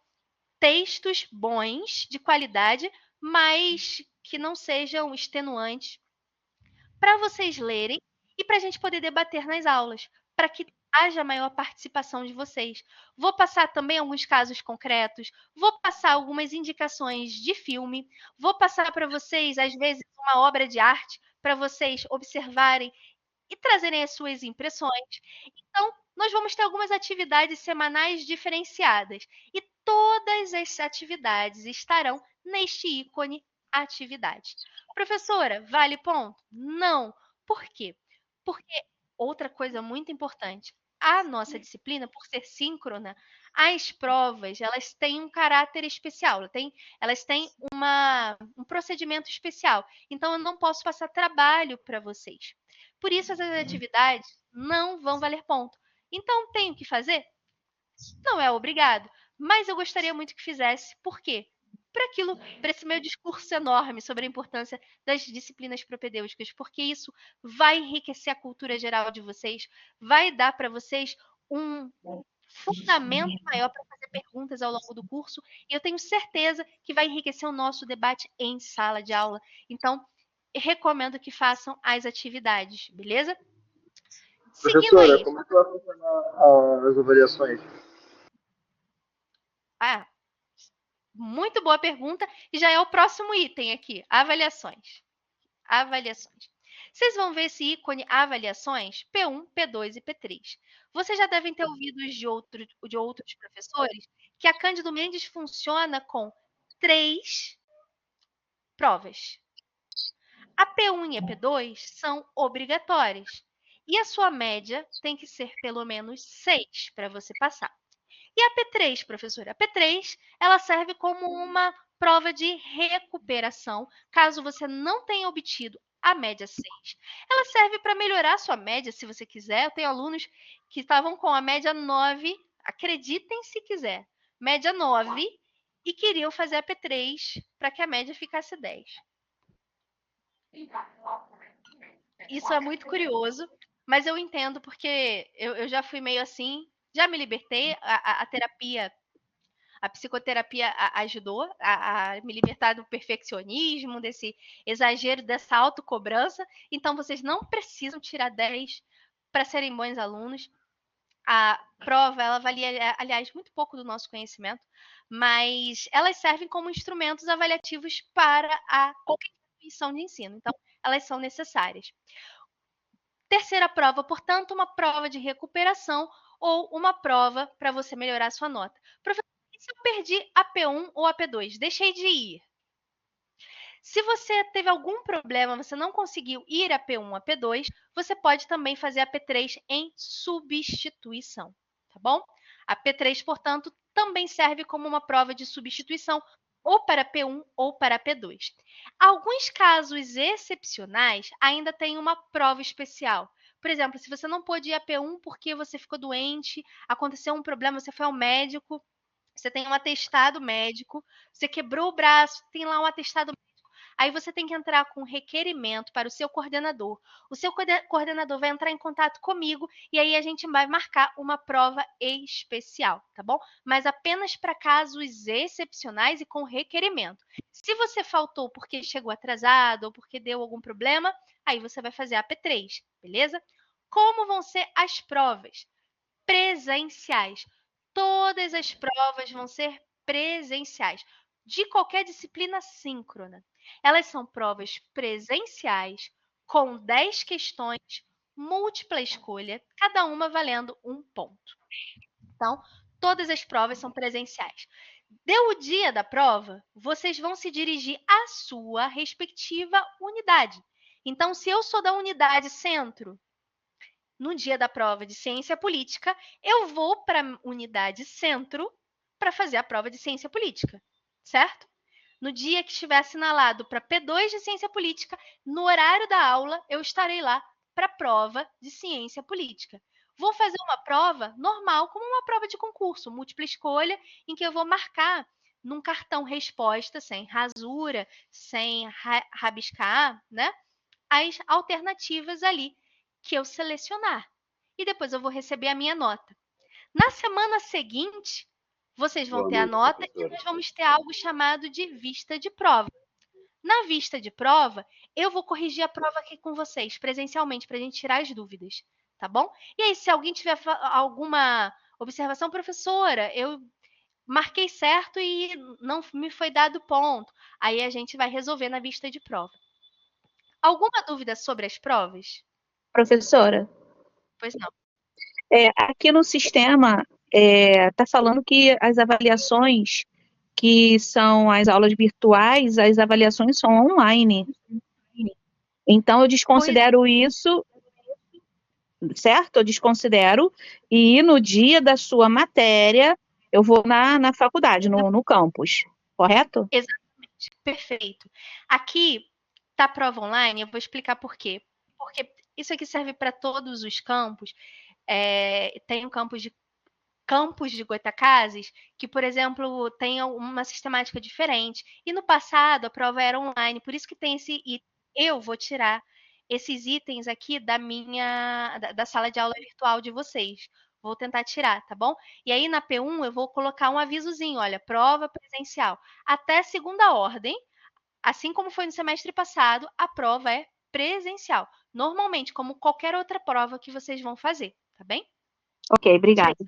textos bons, de qualidade, mas que não sejam extenuantes, para vocês lerem e para a gente poder debater nas aulas, para que haja maior participação de vocês. Vou passar também alguns casos concretos, vou passar algumas indicações de filme, vou passar para vocês, às vezes, uma obra de arte para vocês observarem e trazerem as suas impressões. Então, nós vamos ter algumas atividades semanais diferenciadas e todas as atividades estarão neste ícone atividade. Professora, vale ponto? Não. Por quê? Porque outra coisa muito importante, a nossa disciplina, por ser síncrona, as provas, elas têm um caráter especial, elas têm um procedimento especial. Então, eu não posso passar trabalho para vocês. Por isso, essas atividades não vão valer ponto. Então, tenho que fazer? Não é obrigado, mas eu gostaria muito que fizesse. Por quê? Para esse meu discurso enorme sobre a importância das disciplinas propedêuticas, porque isso vai enriquecer a cultura geral de vocês, vai dar para vocês um fundamento maior para fazer perguntas ao longo do curso, e eu tenho certeza que vai enriquecer o nosso debate em sala de aula. Então, recomendo que façam as atividades, beleza? Seguindo Professora, aí. como é que vai funcionar as avaliações? Ah, muito boa pergunta. E já é o próximo item aqui, avaliações. Avaliações. Vocês vão ver esse ícone avaliações P1, P2 e P3. Vocês já devem ter ouvido de outros professores que a Cândido Mendes funciona com 3 provas. A P1 e a P2 são obrigatórias. E a sua média tem que ser pelo menos 6 para você passar. E a P3, professora? A P3, ela serve como uma prova de recuperação, caso você não tenha obtido a média 6. Ela serve para melhorar a sua média, se você quiser. Eu tenho alunos que estavam com a média 9, acreditem se quiser, média 9, e queriam fazer a P3 para que a média ficasse 10. Isso é muito curioso, mas eu entendo porque eu já fui meio assim, já me libertei, a terapia, a psicoterapia ajudou a me libertar do perfeccionismo, desse exagero, dessa autocobrança. Então, vocês não precisam tirar 10 para serem bons alunos. A prova, ela avalia, aliás, muito pouco do nosso conhecimento, mas elas servem como instrumentos avaliativos para qualquer instituição de ensino. Então, elas são necessárias. Terceira prova, portanto, uma prova de recuperação ou uma prova para você melhorar a sua nota. Professor, e se eu perdi a P1 ou a P2? Deixei de ir. Se você teve algum problema, você não conseguiu ir a P1 ou a P2, você pode também fazer a P3 em substituição, tá bom? A P3, portanto, também serve como uma prova de substituição ou para P1 ou para P2. Alguns casos excepcionais ainda tem uma prova especial. Por exemplo, se você não pôde ir a P1 porque você ficou doente, aconteceu um problema, você foi ao médico, você tem um atestado médico, você quebrou o braço, tem lá um atestado médico. Aí você tem que entrar com um requerimento para o seu coordenador. O seu coordenador vai entrar em contato comigo e aí a gente vai marcar uma prova especial, tá bom? Mas apenas para casos excepcionais e com requerimento. Se você faltou porque chegou atrasado ou porque deu algum problema, aí você vai fazer a P3, beleza? Como vão ser as provas? Presenciais. Todas as provas vão ser presenciais, de qualquer disciplina síncrona. Elas são provas presenciais, com 10 questões, múltipla escolha, cada uma valendo 1 ponto. Então, todas as provas são presenciais. Deu o dia da prova, vocês vão se dirigir à sua respectiva unidade. Então, se eu sou da unidade centro, no dia da prova de ciência política, eu vou para a unidade centro para fazer a prova de ciência política, certo? No dia que estiver assinalado para P2 de ciência política, no horário da aula, eu estarei lá para a prova de ciência política. Vou fazer uma prova normal, como uma prova de concurso, múltipla escolha, em que eu vou marcar num cartão resposta, sem rasura, sem rabiscar, né? As alternativas ali que eu selecionar. E depois eu vou receber a minha nota. Na semana seguinte, vocês vão ter a nota e nós vamos ter algo chamado de vista de prova. Na vista de prova, eu vou corrigir a prova aqui com vocês, presencialmente, para a gente tirar as dúvidas, tá bom? E aí, se alguém tiver alguma observação, professora, eu marquei certo e não me foi dado ponto. Aí a gente vai resolver na vista de prova. Alguma dúvida sobre as provas? Professora, Pois não. aqui no sistema está falando que as avaliações, que são as aulas virtuais, as avaliações são online. Então, eu desconsidero isso, certo? Eu desconsidero, e no dia da sua matéria, eu vou na faculdade, no campus, correto? Exatamente, perfeito. Aqui tá a prova online, eu vou explicar por quê. Porque isso aqui serve para todos os campos. Tem um campus de Goitacazes que, por exemplo, tem uma sistemática diferente. E no passado a prova era online, por isso que tem esse item. Eu vou tirar esses itens aqui da sala de aula virtual de vocês. Vou tentar tirar, tá bom? E aí na P1 eu vou colocar um avisozinho, olha, prova presencial. Até segunda ordem, assim como foi no semestre passado, a prova é presencial. Normalmente, como qualquer outra prova que vocês vão fazer, tá bem? Ok, obrigada.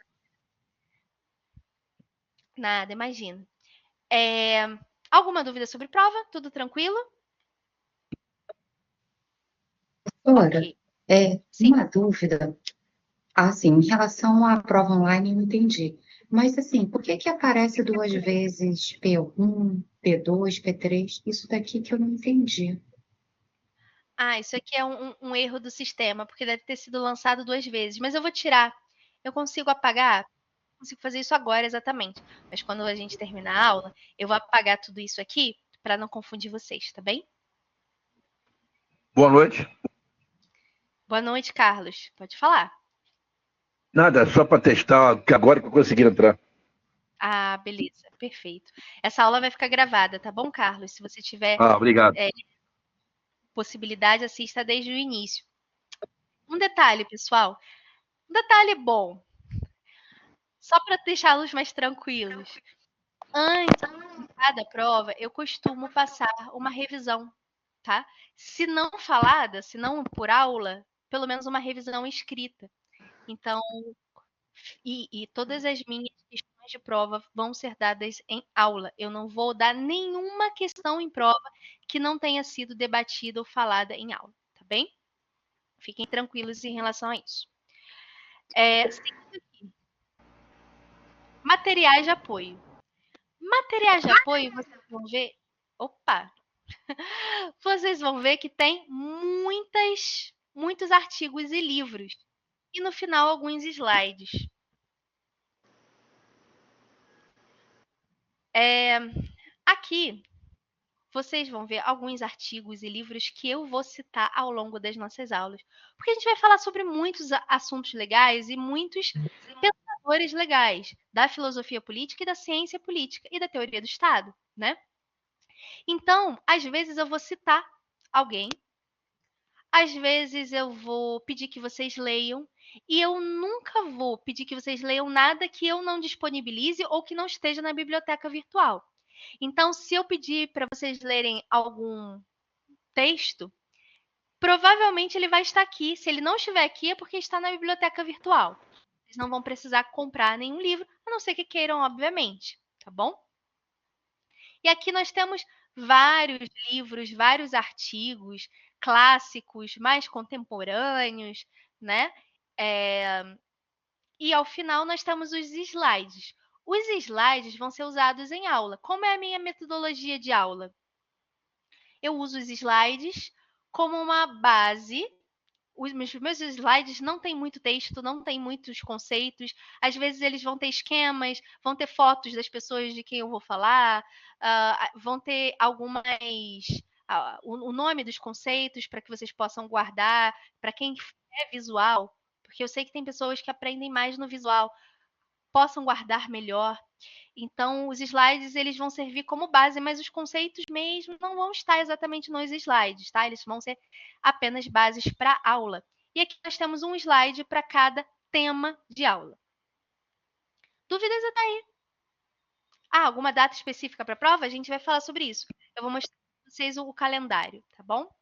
Nada, imagina. Alguma dúvida sobre prova? Tudo tranquilo? Ora, Ok. uma dúvida. Assim, em relação à prova online, eu entendi. Mas, assim, por que que aparece duas vezes P1, P2, P3? Isso daqui que eu não entendi. Isso aqui é um erro do sistema, porque deve ter sido lançado 2 vezes. Mas eu vou tirar. Eu consigo apagar? Consigo fazer isso agora, exatamente. Mas quando a gente terminar a aula, eu vou apagar tudo isso aqui para não confundir vocês, tá bem? Boa noite. Boa noite, Carlos. Pode falar. Nada, só para testar, que agora que eu consegui entrar. Beleza. Perfeito. Essa aula vai ficar gravada, tá bom, Carlos? Se você tiver Obrigado. possibilidade, assista desde o início. Um detalhe, pessoal. Um detalhe bom. Só para deixá-los mais tranquilos. Antes de cada prova, eu costumo passar uma revisão, tá? Se não falada, se não por aula, pelo menos uma revisão escrita. Então, e todas as minhas questões de prova vão ser dadas em aula. Eu não vou dar nenhuma questão em prova que não tenha sido debatida ou falada em aula, tá bem? Fiquem tranquilos em relação a isso. Seguindo aqui. Materiais de apoio. Materiais de apoio, vocês vão ver. Opa! Vocês vão ver que tem muitos artigos e livros. E no final, alguns slides. Aqui, vocês vão ver alguns artigos e livros que eu vou citar ao longo das nossas aulas. Porque a gente vai falar sobre muitos assuntos legais e muitos pensadores legais da filosofia política e da ciência política e da teoria do Estado, né? Então, às vezes eu vou citar alguém, às vezes eu vou pedir que vocês leiam, e eu nunca vou pedir que vocês leiam nada que eu não disponibilize ou que não esteja na biblioteca virtual. Então, se eu pedir para vocês lerem algum texto, provavelmente ele vai estar aqui. Se ele não estiver aqui, é porque está na biblioteca virtual. Vocês não vão precisar comprar nenhum livro, a não ser que queiram, obviamente, tá bom? E aqui nós temos vários livros, vários artigos clássicos, mais contemporâneos, né? E ao final nós temos os slides. Os slides vão ser usados em aula. Como é a minha metodologia de aula? Eu uso os slides como uma base. Os meus slides não tem muito texto, não tem muitos conceitos. Às vezes eles vão ter esquemas, vão ter fotos das pessoas de quem eu vou falar, vão ter o nome dos conceitos para que vocês possam guardar, para quem é visual, porque eu sei que tem pessoas que aprendem mais no visual, possam guardar melhor. Então, os slides eles vão servir como base, mas os conceitos mesmo não vão estar exatamente nos slides, tá? Eles vão ser apenas bases para aula. E aqui nós temos um slide para cada tema de aula. Dúvidas até aí? Alguma data específica para a prova? A gente vai falar sobre isso. Eu vou mostrar para vocês o calendário, tá bom?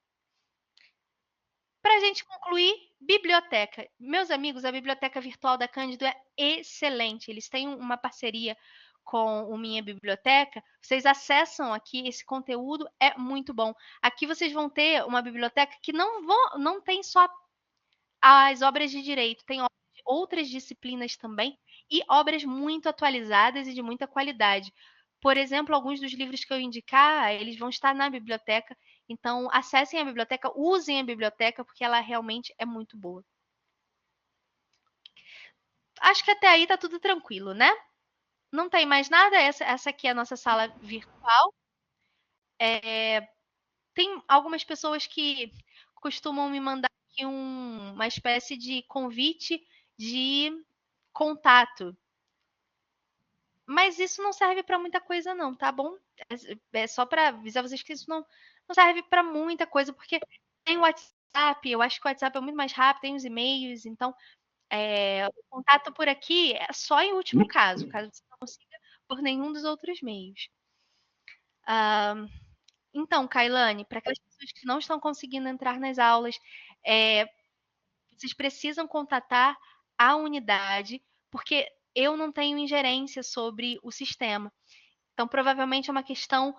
Para a gente concluir, biblioteca. Meus amigos, a biblioteca virtual da Cândido é excelente. Eles têm uma parceria com o Minha Biblioteca, vocês acessam aqui, esse conteúdo é muito bom. Aqui vocês vão ter uma biblioteca que não tem só as obras de direito, tem outras disciplinas também e obras muito atualizadas e de muita qualidade. Por exemplo, alguns dos livros que eu indicar, eles vão estar na biblioteca, então acessem a biblioteca, usem a biblioteca, porque ela realmente é muito boa. Acho que até aí tá tudo tranquilo, né? Não tem mais nada, essa aqui é a nossa sala virtual. Tem algumas pessoas que costumam me mandar aqui uma espécie de convite de contato. Mas isso não serve para muita coisa não, tá bom? É só para avisar vocês que isso não serve para muita coisa, porque tem o WhatsApp, eu acho que o WhatsApp é muito mais rápido, tem os e-mails, então o contato por aqui é só em último caso você não consiga por nenhum dos outros meios. Então, Kailane, para aquelas pessoas que não estão conseguindo entrar nas aulas, vocês precisam contatar a unidade, porque eu não tenho ingerência sobre o sistema. Então, provavelmente é uma questão,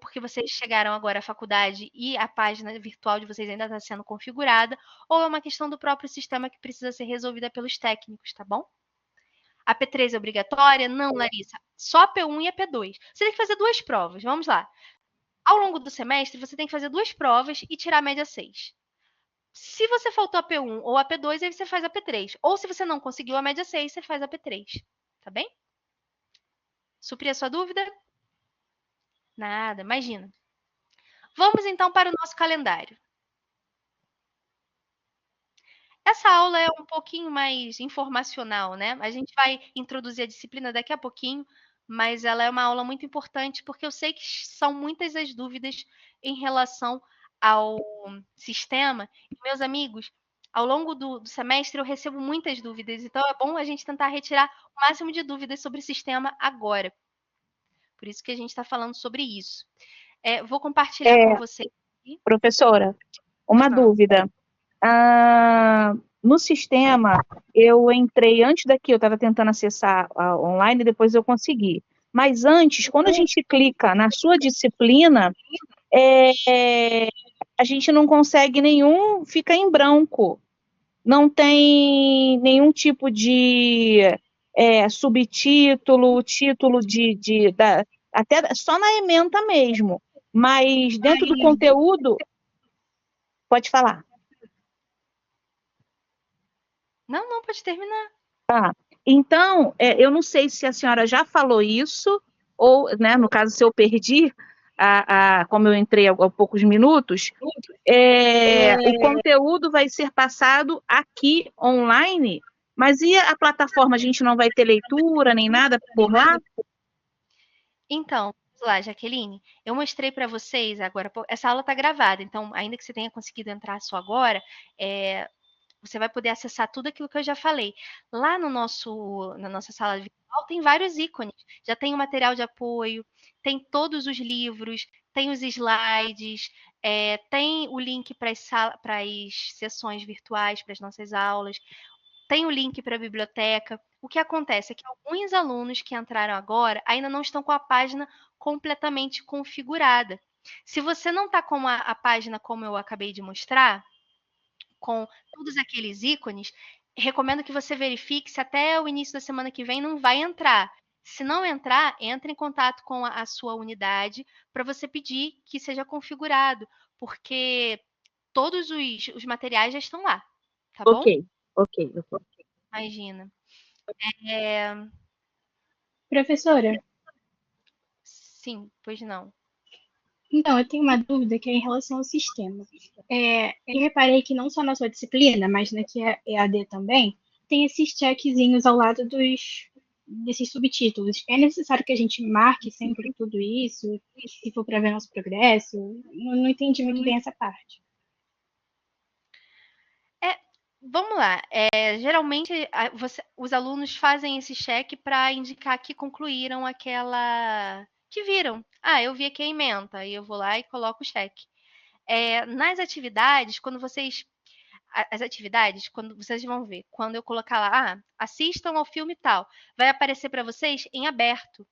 porque vocês chegaram agora à faculdade e a página virtual de vocês ainda está sendo configurada, ou é uma questão do próprio sistema que precisa ser resolvida pelos técnicos, tá bom? A P3 é obrigatória? Não, Larissa. Só a P1 e a P2. Você tem que fazer 2 provas, vamos lá. Ao longo do semestre, você tem que fazer 2 provas e tirar a média 6. Se você faltou a P1 ou a P2, aí você faz a P3. Ou se você não conseguiu a média 6, você faz a P3. Tá bem? Supri a sua dúvida? Nada, imagina. Vamos então para o nosso calendário. Essa aula é um pouquinho mais informacional, né? A gente vai introduzir a disciplina daqui a pouquinho, mas ela é uma aula muito importante porque eu sei que são muitas as dúvidas em relação ao sistema. E, meus amigos, ao longo do semestre eu recebo muitas dúvidas, então é bom a gente tentar retirar o máximo de dúvidas sobre o sistema agora. Por isso que a gente está falando sobre isso. Vou compartilhar com vocês aqui. Professora, uma dúvida. No sistema, eu entrei antes daqui, eu estava tentando acessar online, depois eu consegui. Mas antes, quando a gente clica na sua disciplina, a gente não consegue nenhum, fica em branco. Não tem nenhum tipo de subtítulo, título até só na ementa mesmo. Mas dentro do conteúdo, pode falar. Não, pode terminar. Tá. Então, eu não sei se a senhora já falou isso, ou, né, no caso, se eu perdi, como eu entrei há poucos minutos, o conteúdo vai ser passado aqui online, mas e a plataforma? A gente não vai ter leitura nem nada por lá? Então, vamos lá, Jaqueline. Eu mostrei para vocês agora, essa aula está gravada, então, ainda que você tenha conseguido entrar só agora, você vai poder acessar tudo aquilo que eu já falei. Lá na nossa sala virtual tem vários ícones. Já tem o material de apoio, tem todos os livros, tem os slides, tem o link para as sessões virtuais, para as nossas aulas, tem o link para a biblioteca. O que acontece é que alguns alunos que entraram agora ainda não estão com a página completamente configurada. Se você não está com a página como eu acabei de mostrar, com todos aqueles ícones, recomendo que você verifique se até o início da semana que vem não vai entrar. Se não entrar, entre em contato com a sua unidade para você pedir que seja configurado, porque todos os materiais já estão lá, tá bom? Ok. Imagina. Professora? Sim, pois não. Então, eu tenho uma dúvida que é em relação ao sistema. Eu reparei que não só na sua disciplina, mas na que é EAD também, tem esses checkzinhos ao lado desses subtítulos. É necessário que a gente marque sempre tudo isso, se for para ver nosso progresso? Não entendi muito bem essa parte. Vamos lá. Geralmente, os alunos fazem esse check para indicar que concluíram aquela... que viram. Eu vi aqui a ementa, aí eu vou lá e coloco o check. Nas atividades, quando vocês... as atividades, quando vocês vão ver, quando eu colocar lá, assistam ao filme tal, vai aparecer para vocês em aberto.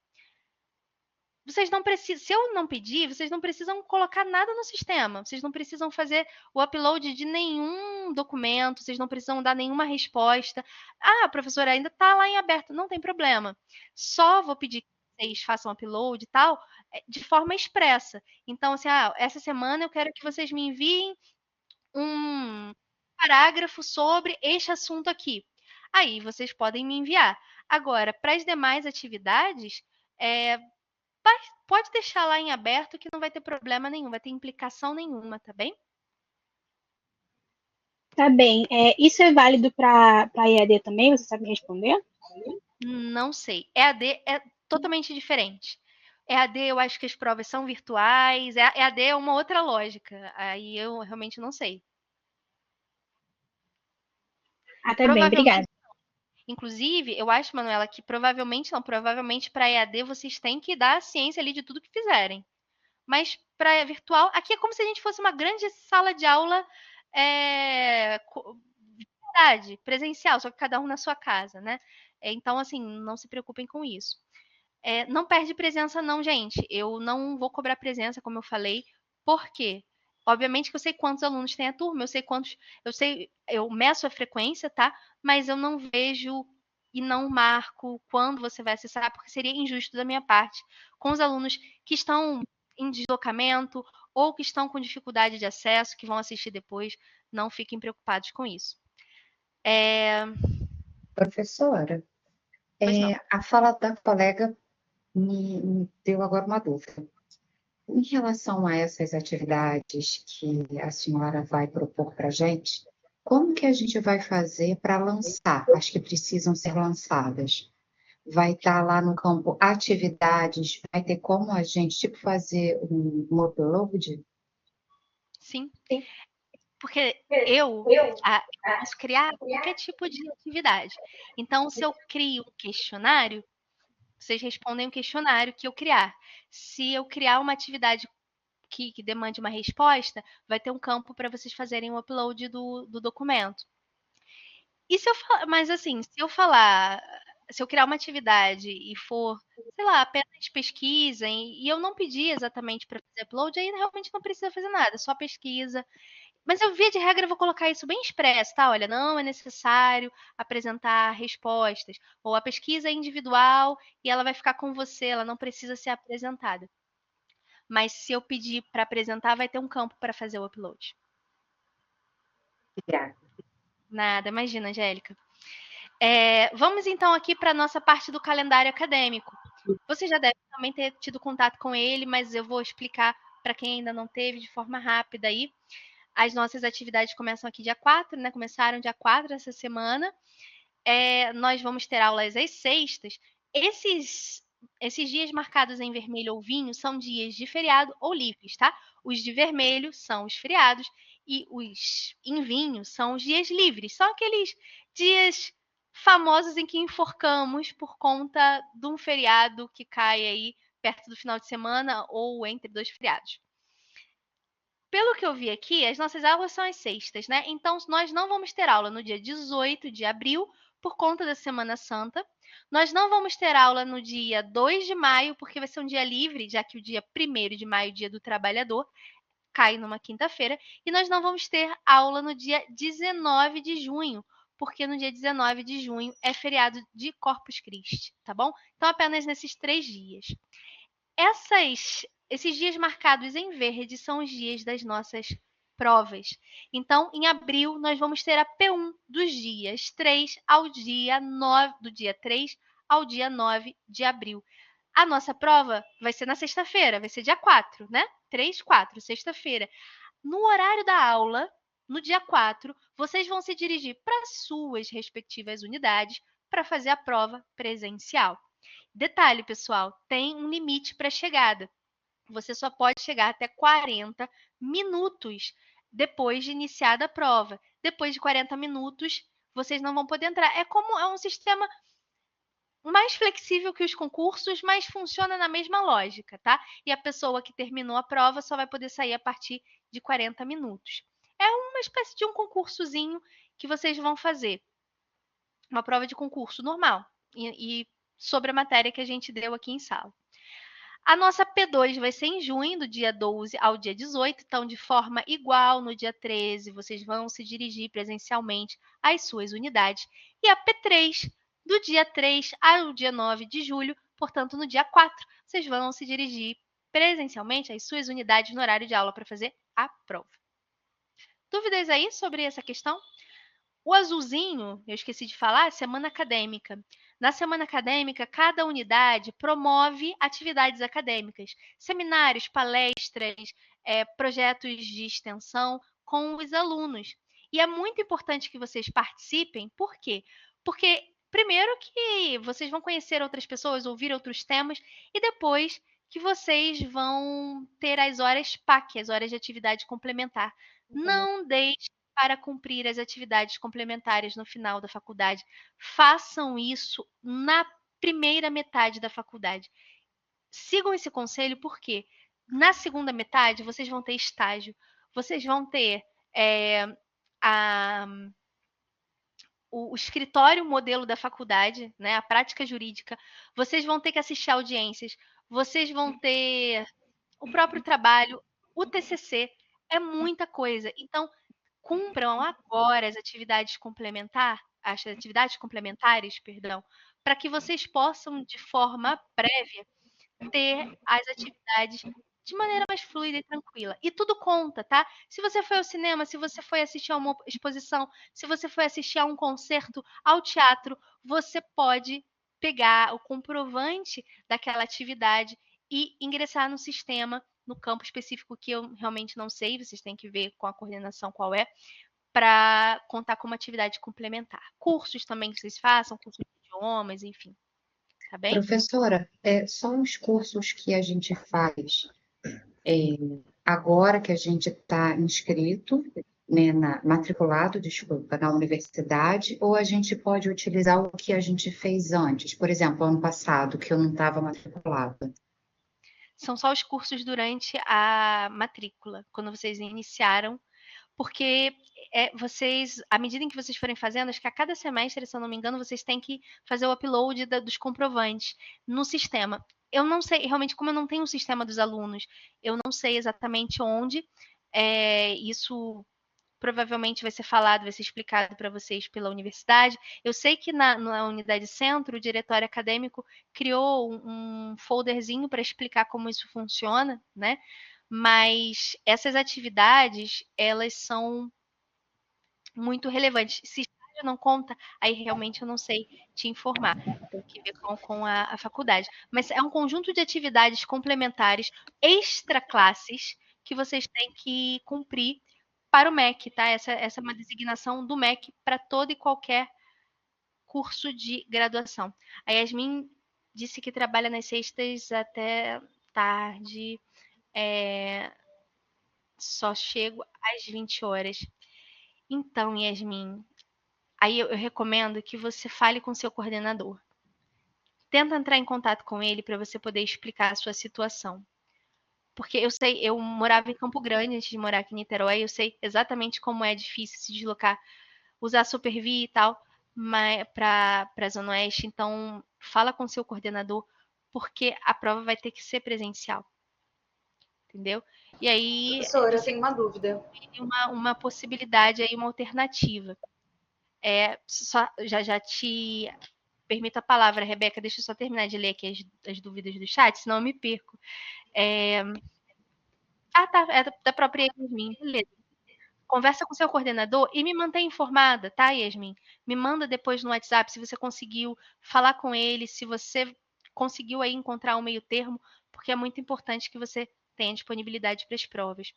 Vocês não precisam, se eu não pedir, vocês não precisam colocar nada no sistema. Vocês não precisam fazer o upload de nenhum documento, vocês não precisam dar nenhuma resposta. Ah, professora, ainda está lá em aberto. Não tem problema. Só vou pedir que vocês façam upload e tal, de forma expressa. Então, assim, essa semana eu quero que vocês me enviem um parágrafo sobre este assunto aqui. Aí vocês podem me enviar. Agora, para as demais atividades, pode deixar lá em aberto que não vai ter problema nenhum, vai ter implicação nenhuma, tá bem? Tá bem. Isso é válido para EAD também? Você sabe me responder? Não sei. EAD é totalmente diferente. EAD, eu acho que as provas são virtuais. EAD é uma outra lógica. Aí eu realmente não sei. Tá bem, obrigada. Inclusive, eu acho, Manuela, que provavelmente para EAD vocês têm que dar a ciência ali de tudo que fizerem. Mas para virtual, aqui é como se a gente fosse uma grande sala de aula presencial, só que cada um na sua casa, né? Então, assim, não se preocupem com isso. Não perde presença não, gente. Eu não vou cobrar presença, como eu falei. Por quê? Obviamente que eu sei quantos alunos tem a turma, eu meço a frequência, tá? Mas eu não vejo e não marco quando você vai acessar, porque seria injusto da minha parte com os alunos que estão em deslocamento ou que estão com dificuldade de acesso, que vão assistir depois. Não fiquem preocupados com isso. Professora, a fala da colega me deu agora uma dúvida. Em relação a essas atividades que a senhora vai propor para a gente, como que a gente vai fazer para lançar as que precisam ser lançadas? Vai estar lá no campo atividades, vai ter como a gente fazer um upload? Sim. Porque eu posso criar qualquer tipo de atividade. Então, se eu crio um questionário, vocês respondem um questionário que eu criar. Se eu criar uma atividade que demande uma resposta, vai ter um campo para vocês fazerem o upload do documento. E se eu falar, mas assim, se eu criar uma atividade e for, sei lá, apenas pesquisa, e eu não pedir exatamente para fazer upload, aí realmente não precisa fazer nada, só pesquisa. Mas eu, via de regra, vou colocar isso bem expresso, tá? Olha, não é necessário apresentar respostas. Ou a pesquisa é individual e ela vai ficar com você, ela não precisa ser apresentada. Mas se eu pedir para apresentar, vai ter um campo para fazer o upload. Obrigada. Nada, imagina, Angélica. Vamos então aqui para a nossa parte do calendário acadêmico. Você já deve também ter tido contato com ele, mas eu vou explicar para quem ainda não teve de forma rápida aí. As nossas atividades começam aqui dia 4, né? Começaram dia 4 essa semana. Nós vamos ter aulas às sextas. Esses dias marcados em vermelho ou vinho são dias de feriado ou livres, tá? Os de vermelho são os feriados e os em vinho são os dias livres. São aqueles dias famosos em que enforcamos por conta de um feriado que cai aí perto do final de semana ou entre dois feriados. Pelo que eu vi aqui, as nossas aulas são às sextas, né? Então, nós não vamos ter aula no dia 18 de abril, por conta da Semana Santa. Nós não vamos ter aula no dia 2 de maio, porque vai ser um dia livre, já que o dia 1º de maio, dia do trabalhador, cai numa quinta-feira. E nós não vamos ter aula no dia 19 de junho, porque no dia 19 de junho é feriado de Corpus Christi, tá bom? Então, apenas nesses 3 dias. Esses dias marcados em verde são os dias das nossas provas. Então, em abril, nós vamos ter a P1 dos dias 3 ao dia 9, do dia 3 ao dia 9 de abril. A nossa prova vai ser na sexta-feira, vai ser dia 4, né? 3, 4, sexta-feira. No horário da aula, no dia 4, vocês vão se dirigir para suas respectivas unidades para fazer a prova presencial. Detalhe, pessoal, tem um limite para a chegada. Você só pode chegar até 40 minutos depois de iniciada a prova. Depois de 40 minutos, vocês não vão poder entrar. É um sistema mais flexível que os concursos, mas funciona na mesma lógica, tá? E a pessoa que terminou a prova só vai poder sair a partir de 40 minutos. É uma espécie de um concursozinho que vocês vão fazer. Uma prova de concurso normal. E sobre a matéria que a gente deu aqui em sala. A nossa P2 vai ser em junho, do dia 12 ao dia 18, então de forma igual no dia 13, vocês vão se dirigir presencialmente às suas unidades. E a P3, do dia 3 ao dia 9 de julho, portanto no dia 4, vocês vão se dirigir presencialmente às suas unidades no horário de aula para fazer a prova. Dúvidas aí sobre essa questão? O azulzinho, eu esqueci de falar, semana acadêmica. Na semana acadêmica, cada unidade promove atividades acadêmicas, seminários, palestras, projetos de extensão com os alunos. E é muito importante que vocês participem, por quê? Porque, primeiro, que vocês vão conhecer outras pessoas, ouvir outros temas, e depois que vocês vão ter as horas PAC, as horas de atividade complementar. Não deixe para cumprir as atividades complementares no final da faculdade. Façam isso na primeira metade da faculdade. Sigam esse conselho porque na segunda metade vocês vão ter estágio, vocês vão ter o escritório modelo da faculdade, né, a prática jurídica, vocês vão ter que assistir audiências, vocês vão ter o próprio trabalho, o TCC, é muita coisa. Então, cumpram agora as atividades complementares, perdão, para que vocês possam, de forma prévia, ter as atividades de maneira mais fluida e tranquila. E tudo conta, tá? Se você foi ao cinema, se você foi assistir a uma exposição, se você foi assistir a um concerto, ao teatro, você pode pegar o comprovante daquela atividade e ingressar no sistema, no campo específico que eu realmente não sei, vocês têm que ver com a coordenação qual é, para contar como atividade complementar. Cursos também que vocês façam, cursos de idiomas, enfim. Tá bem? Professora, são os cursos que a gente faz agora que a gente está inscrito, né, matriculado, desculpa, na universidade, ou a gente pode utilizar o que a gente fez antes? Por exemplo, ano passado, que eu não estava matriculada. São só os cursos durante a matrícula, quando vocês iniciaram, porque vocês, à medida em que vocês forem fazendo, acho que a cada semestre, se eu não me engano, vocês têm que fazer o upload dos comprovantes no sistema. Eu não sei, realmente, como eu não tenho o sistema dos alunos, eu não sei exatamente onde. Isso provavelmente vai ser falado, vai ser explicado para vocês pela universidade. Eu sei que na unidade centro, o diretório acadêmico criou um folderzinho para explicar como isso funciona, né? Mas essas atividades, elas são muito relevantes. Se estágio não conta, aí realmente eu não sei te informar. Tem que ver com a faculdade. Mas é um conjunto de atividades complementares, extra classes, que vocês têm que cumprir para o MEC, tá? Essa é uma designação do MEC para todo e qualquer curso de graduação. A Yasmin disse que trabalha nas sextas até tarde, só chego às 20 horas. Então, Yasmin, aí eu recomendo que você fale com seu coordenador. Tenta entrar em contato com ele para você poder explicar a sua situação. Porque eu sei, eu morava em Campo Grande antes de morar aqui em Niterói, eu sei exatamente como é difícil se deslocar, usar Supervia e tal, para a Zona Oeste. Então, fala com seu coordenador, porque a prova vai ter que ser presencial. Entendeu? E aí. Professora, eu tenho uma dúvida. Uma possibilidade aí, uma alternativa. Já te permito a palavra, Rebeca. Deixa eu só terminar de ler aqui as dúvidas do chat, senão eu me perco. Tá. É da própria Yasmin. Beleza. Conversa com seu coordenador e me mantém informada, tá, Yasmin? Me manda depois no WhatsApp se você conseguiu falar com ele, se você conseguiu aí encontrar um meio termo, porque é muito importante que você tenha disponibilidade para as provas.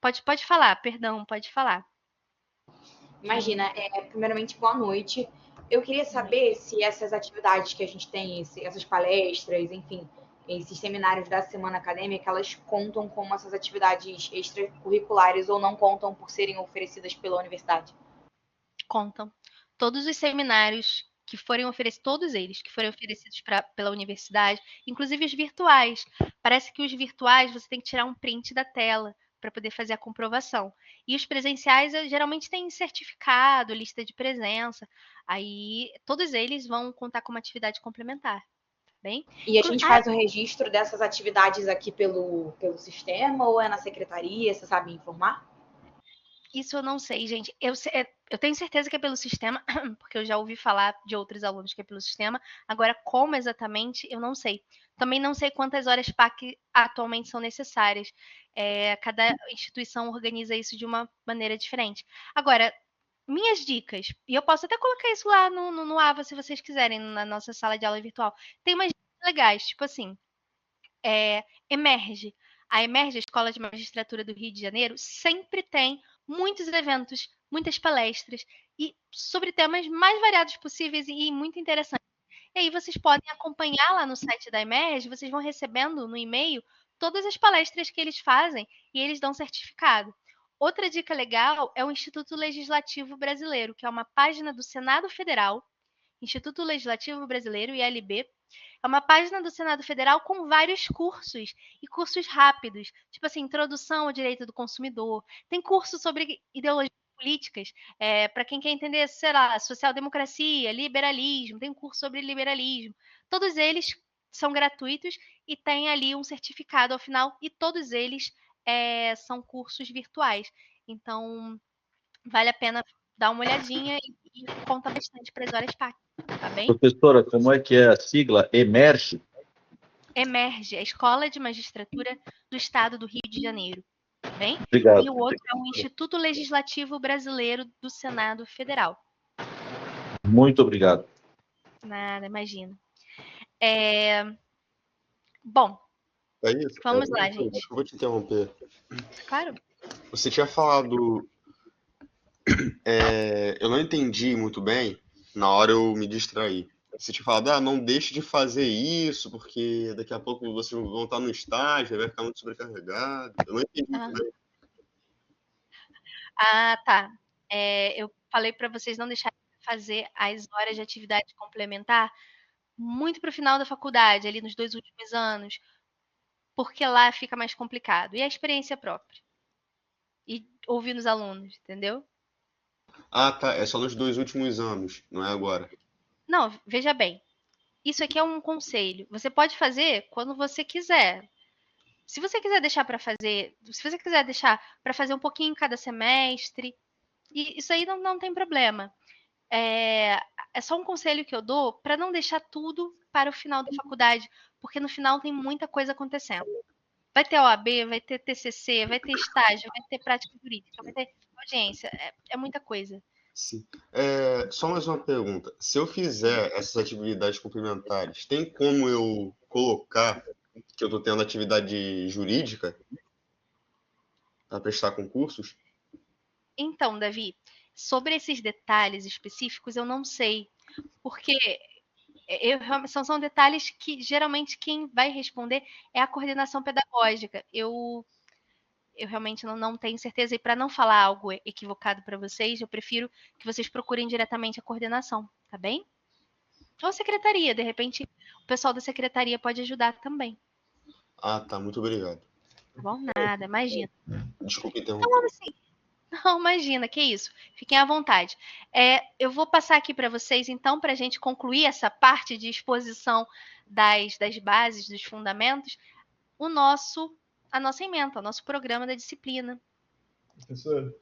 Pode falar, perdão, pode falar. Imagina, primeiramente, boa noite. Eu queria saber se essas atividades que a gente tem, essas palestras, enfim, esses seminários da semana acadêmica, elas contam como essas atividades extracurriculares ou não contam por serem oferecidas pela universidade? Contam. Todos os seminários que forem oferecidos, todos eles que forem oferecidos pela universidade, inclusive os virtuais. Parece que os virtuais você tem que tirar um print da tela para poder fazer a comprovação. E os presenciais geralmente têm certificado, lista de presença. Aí todos eles vão contar como atividade complementar. Tá bem? E a gente faz o registro dessas atividades aqui pelo sistema ou é na secretaria? Você sabe me informar? Isso eu não sei, gente. Eu tenho certeza que é pelo sistema, porque eu já ouvi falar de outros alunos que é pelo sistema. Agora, como exatamente, eu não sei. Também não sei quantas horas PAC atualmente são necessárias. Cada instituição organiza isso de uma maneira diferente. Agora, minhas dicas, e eu posso até colocar isso lá no AVA, se vocês quiserem, na nossa sala de aula virtual. Tem umas dicas legais, tipo assim, Emerge. A Emerge, a Escola de Magistratura do Rio de Janeiro, sempre tem muitos eventos, muitas palestras e sobre temas mais variados possíveis e muito interessantes. E aí vocês podem acompanhar lá no site da Emerge, vocês vão recebendo no e-mail todas as palestras que eles fazem e eles dão certificado. Outra dica legal é o Instituto Legislativo Brasileiro, que é uma página do Senado Federal, Instituto Legislativo Brasileiro, ILB. É uma página do Senado Federal com vários cursos e cursos rápidos, tipo assim, introdução ao direito do consumidor. Tem curso sobre ideologias políticas, para quem quer entender, sei lá, social-democracia, liberalismo, tem um curso sobre liberalismo. Todos eles são gratuitos e tem ali um certificado ao final, e todos eles são cursos virtuais. Então, vale a pena dar uma olhadinha e conta bastante para as horas PAC, tá bem? Professora, como é que é a sigla? Emerge? Emerge, a Escola de Magistratura do Estado do Rio de Janeiro, tá bem? Obrigado. E o outro é o Instituto Legislativo Brasileiro do Senado Federal. Muito obrigado. Nada, imagina. Bom, É isso? vamos lá, gente. Desculpa te interromper. Claro. Você tinha falado. Eu não entendi muito bem, na hora eu me distraí. Você tinha falado, não deixe de fazer isso, porque daqui a pouco vocês vão estar no estágio, vai ficar muito sobrecarregado. Eu não entendi muito bem. Ah, tá. Eu falei para vocês não deixarem de fazer as horas de atividade complementar muito para o final da faculdade, ali nos 2 últimos anos, porque lá fica mais complicado. E a experiência própria. E ouvir nos alunos, entendeu? Ah, tá. É só nos 2 últimos anos, não é agora. Não, veja bem. Isso aqui é um conselho. Você pode fazer quando você quiser. Se você quiser deixar para fazer, se você quiser deixar para fazer um pouquinho em cada semestre, e isso aí não tem problema. É só um conselho que eu dou para não deixar tudo para o final da faculdade, porque no final tem muita coisa acontecendo. Vai ter OAB, vai ter TCC, vai ter estágio, vai ter prática jurídica, vai ter audiência, é muita coisa. Sim. Só mais uma pergunta. Se eu fizer essas atividades complementares, tem como eu colocar que eu estou tendo atividade jurídica para prestar concursos? Então, Davi, sobre esses detalhes específicos, eu não sei, porque são detalhes que geralmente quem vai responder é a coordenação pedagógica. Eu realmente não tenho certeza, e para não falar algo equivocado para vocês, eu prefiro que vocês procurem diretamente a coordenação, tá bem? Ou a secretaria, de repente o pessoal da secretaria pode ajudar também. Ah, tá. Muito obrigado. Tá bom? Nada, imagina. Desculpa Então, interromper. assim, não, imagina, que isso. Fiquem à vontade. Eu vou passar aqui para vocês, então, para a gente concluir essa parte de exposição das bases, dos fundamentos, a nossa ementa, o nosso programa da disciplina. Professor,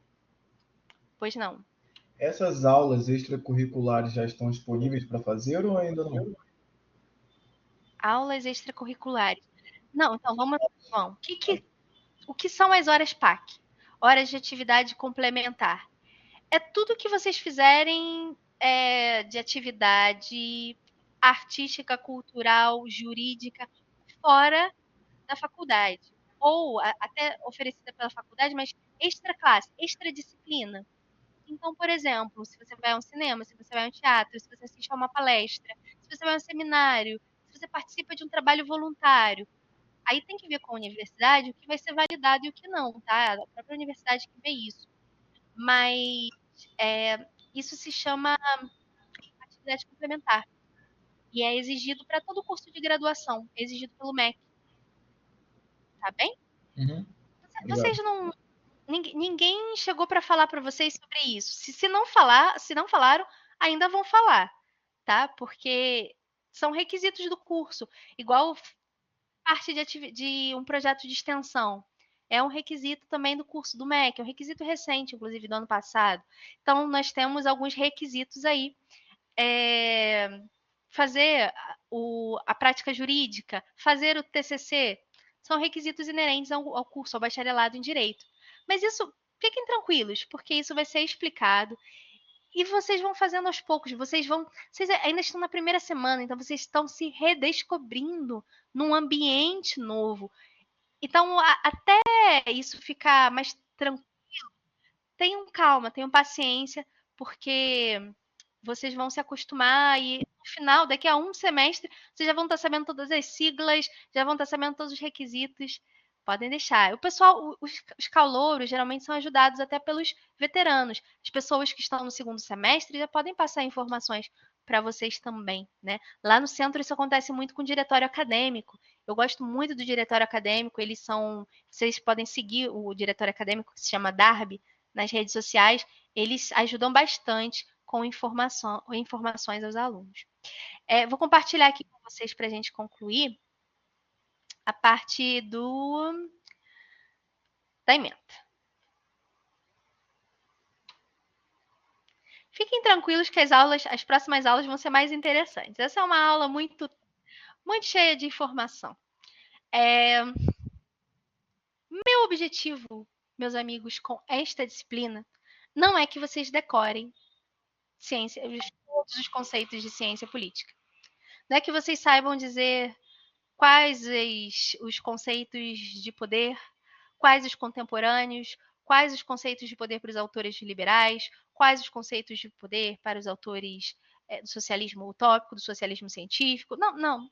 Pois não. essas aulas extracurriculares já estão disponíveis para fazer ou ainda não? Aulas extracurriculares. Não, então vamos lá, João. O que são as horas PAC? Horas de atividade complementar. É tudo que vocês fizerem de atividade artística, cultural, jurídica, fora da faculdade. Ou até oferecida pela faculdade, mas extra classe, extra disciplina. Então, por exemplo, se você vai a um cinema, se você vai a um teatro, se você assiste a uma palestra, se você vai a um seminário, se você participa de um trabalho voluntário, aí tem que ver com a universidade o que vai ser validado e o que não, tá? A própria universidade que vê isso. Mas isso se chama atividade complementar. E é exigido para todo curso de graduação, é exigido pelo MEC. Tá bem? Uhum. Vocês Obrigado. não. Ninguém chegou para falar para vocês sobre isso. Se não falaram, ainda vão falar, tá? Porque são requisitos do curso, igual parte de um projeto de extensão. É um requisito também do curso do MEC, é um requisito recente, inclusive do ano passado. Então, nós temos alguns requisitos aí. Fazer a prática jurídica, fazer o TCC, são requisitos inerentes ao curso, ao bacharelado em Direito. Mas isso, fiquem tranquilos, porque isso vai ser explicado e vocês vão fazendo aos poucos. Vocês ainda estão na primeira semana, então vocês estão se redescobrindo num ambiente novo. Então, até isso ficar mais tranquilo, tenham calma, tenham paciência, porque vocês vão se acostumar e no final, daqui a um semestre, vocês já vão estar sabendo todas as siglas, já vão estar sabendo todos os requisitos. Podem deixar. O pessoal, os calouros, geralmente são ajudados até pelos veteranos. As pessoas que estão no segundo semestre já podem passar informações para vocês também, né? Lá no centro isso acontece muito com o diretório acadêmico. Eu gosto muito do diretório acadêmico. Vocês podem seguir o diretório acadêmico que se chama Darby nas redes sociais. Eles ajudam bastante com informações aos alunos. Vou compartilhar aqui com vocês para a gente concluir a parte da ementa. Fiquem tranquilos que as próximas aulas vão ser mais interessantes. Essa é uma aula muito, muito cheia de informação. Meu objetivo, meus amigos, com esta disciplina, não é que vocês decorem todos os conceitos de ciência política. Não é que vocês saibam dizer quais os conceitos de poder, quais os contemporâneos, quais os conceitos de poder para os autores liberais, quais os conceitos de poder para os autores do socialismo utópico, do socialismo científico. Não.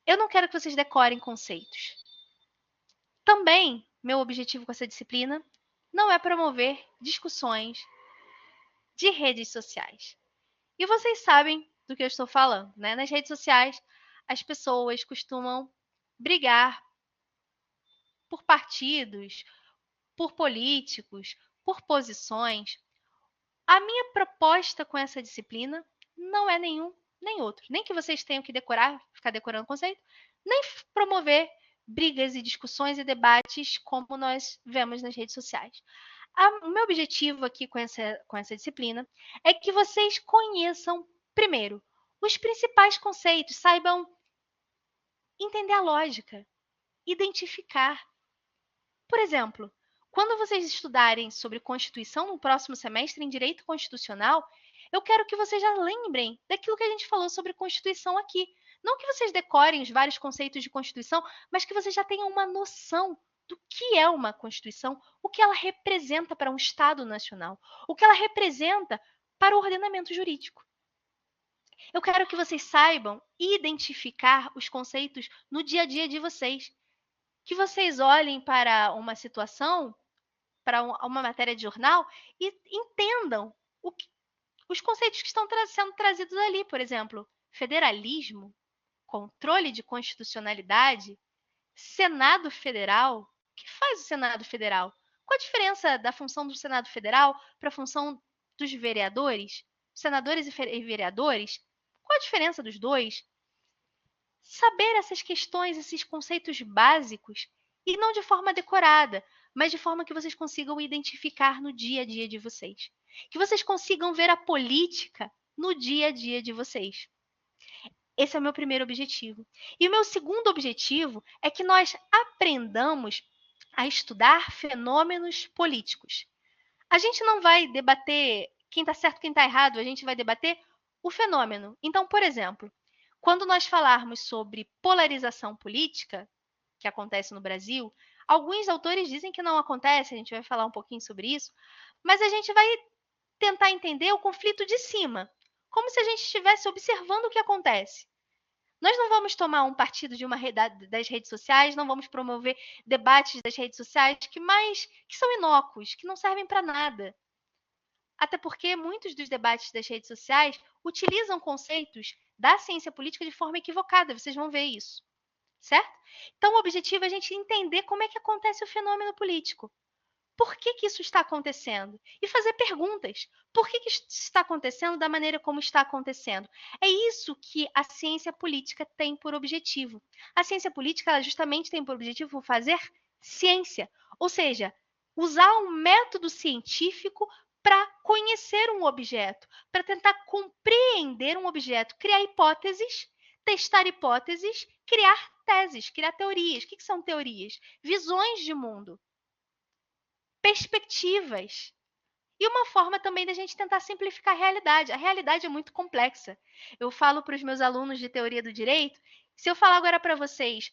Eu não quero que vocês decorem conceitos. Também, meu objetivo com essa disciplina não é promover discussões de redes sociais. E vocês sabem do que eu estou falando, né? Nas redes sociais, as pessoas costumam brigar por partidos, por políticos, por posições. A minha proposta com essa disciplina não é nenhum nem outro. Nem que vocês tenham que ficar decorando conceito, nem promover brigas e discussões e debates como nós vemos nas redes sociais. O meu objetivo aqui com essa disciplina é que vocês conheçam, primeiro, os principais conceitos, saibam entender a lógica, identificar. Por exemplo, quando vocês estudarem sobre Constituição no próximo semestre em Direito Constitucional, eu quero que vocês já lembrem daquilo que a gente falou sobre Constituição aqui. Não que vocês decorem os vários conceitos de Constituição, mas que vocês já tenham uma noção do que é uma Constituição, o que ela representa para um Estado nacional, o que ela representa para o ordenamento jurídico. Eu quero que vocês saibam identificar os conceitos no dia a dia de vocês. Que vocês olhem para uma situação, para uma matéria de jornal e entendam os conceitos que estão sendo trazidos ali. Por exemplo, federalismo, controle de constitucionalidade, Senado Federal. O que faz o Senado Federal? Qual a diferença da função do Senado Federal para a função dos vereadores? Senadores e vereadores? Qual a diferença dos dois? Saber essas questões, esses conceitos básicos, e não de forma decorada, mas de forma que vocês consigam identificar no dia a dia de vocês. Que vocês consigam ver a política no dia a dia de vocês. Esse é o meu primeiro objetivo. E o meu segundo objetivo é que nós aprendamos a estudar fenômenos políticos. A gente não vai debater quem está certo, quem está errado, a gente vai debater o fenômeno. Então, por exemplo, quando nós falarmos sobre polarização política, que acontece no Brasil, alguns autores dizem que não acontece, a gente vai falar um pouquinho sobre isso, mas a gente vai tentar entender o conflito de cima, como se a gente estivesse observando o que acontece. Nós não vamos tomar um partido das redes sociais, não vamos promover debates das redes sociais que são inócuos, que não servem para nada. Até porque muitos dos debates das redes sociais utilizam conceitos da ciência política de forma equivocada, vocês vão ver isso. certo? Então, o objetivo é a gente entender como é que acontece o fenômeno político. Por que isso está acontecendo? E fazer perguntas. Por que isso está acontecendo da maneira como está acontecendo? É isso que a ciência política tem por objetivo. A ciência política, ela justamente tem por objetivo fazer ciência. Ou seja, usar um método científico para conhecer um objeto, para tentar compreender um objeto, criar hipóteses, testar hipóteses, criar teses, criar teorias. O que são teorias? Visões de mundo. Perspectivas. E uma forma também da gente tentar simplificar a realidade. A realidade é muito complexa. Eu falo para os meus alunos de teoria do direito, se eu falar agora para vocês,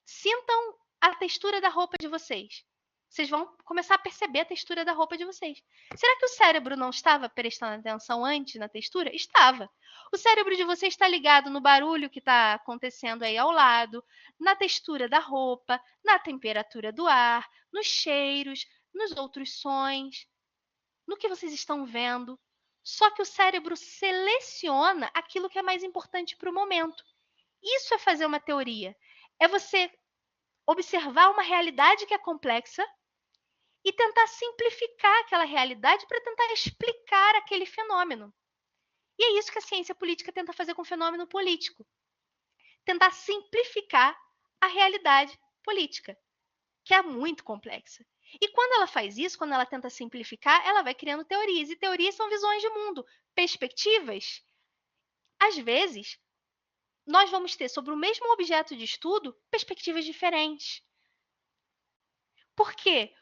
sintam a textura da roupa de vocês. Vocês vão começar a perceber a textura da roupa de vocês. Será que o cérebro não estava prestando atenção antes na textura? Estava. O cérebro de vocês está ligado no barulho que está acontecendo aí ao lado, na textura da roupa, na temperatura do ar, nos cheiros, nos outros sons, no que vocês estão vendo. Só que o cérebro seleciona aquilo que é mais importante para o momento. Isso é fazer uma teoria. É você observar uma realidade que é complexa e tentar simplificar aquela realidade para tentar explicar aquele fenômeno. E é isso que a ciência política tenta fazer com o fenômeno político. Tentar simplificar a realidade política, que é muito complexa. E quando ela faz isso, quando ela tenta simplificar, ela vai criando teorias. E teorias são visões de mundo, perspectivas. Às vezes, nós vamos ter sobre o mesmo objeto de estudo perspectivas diferentes. Por quê?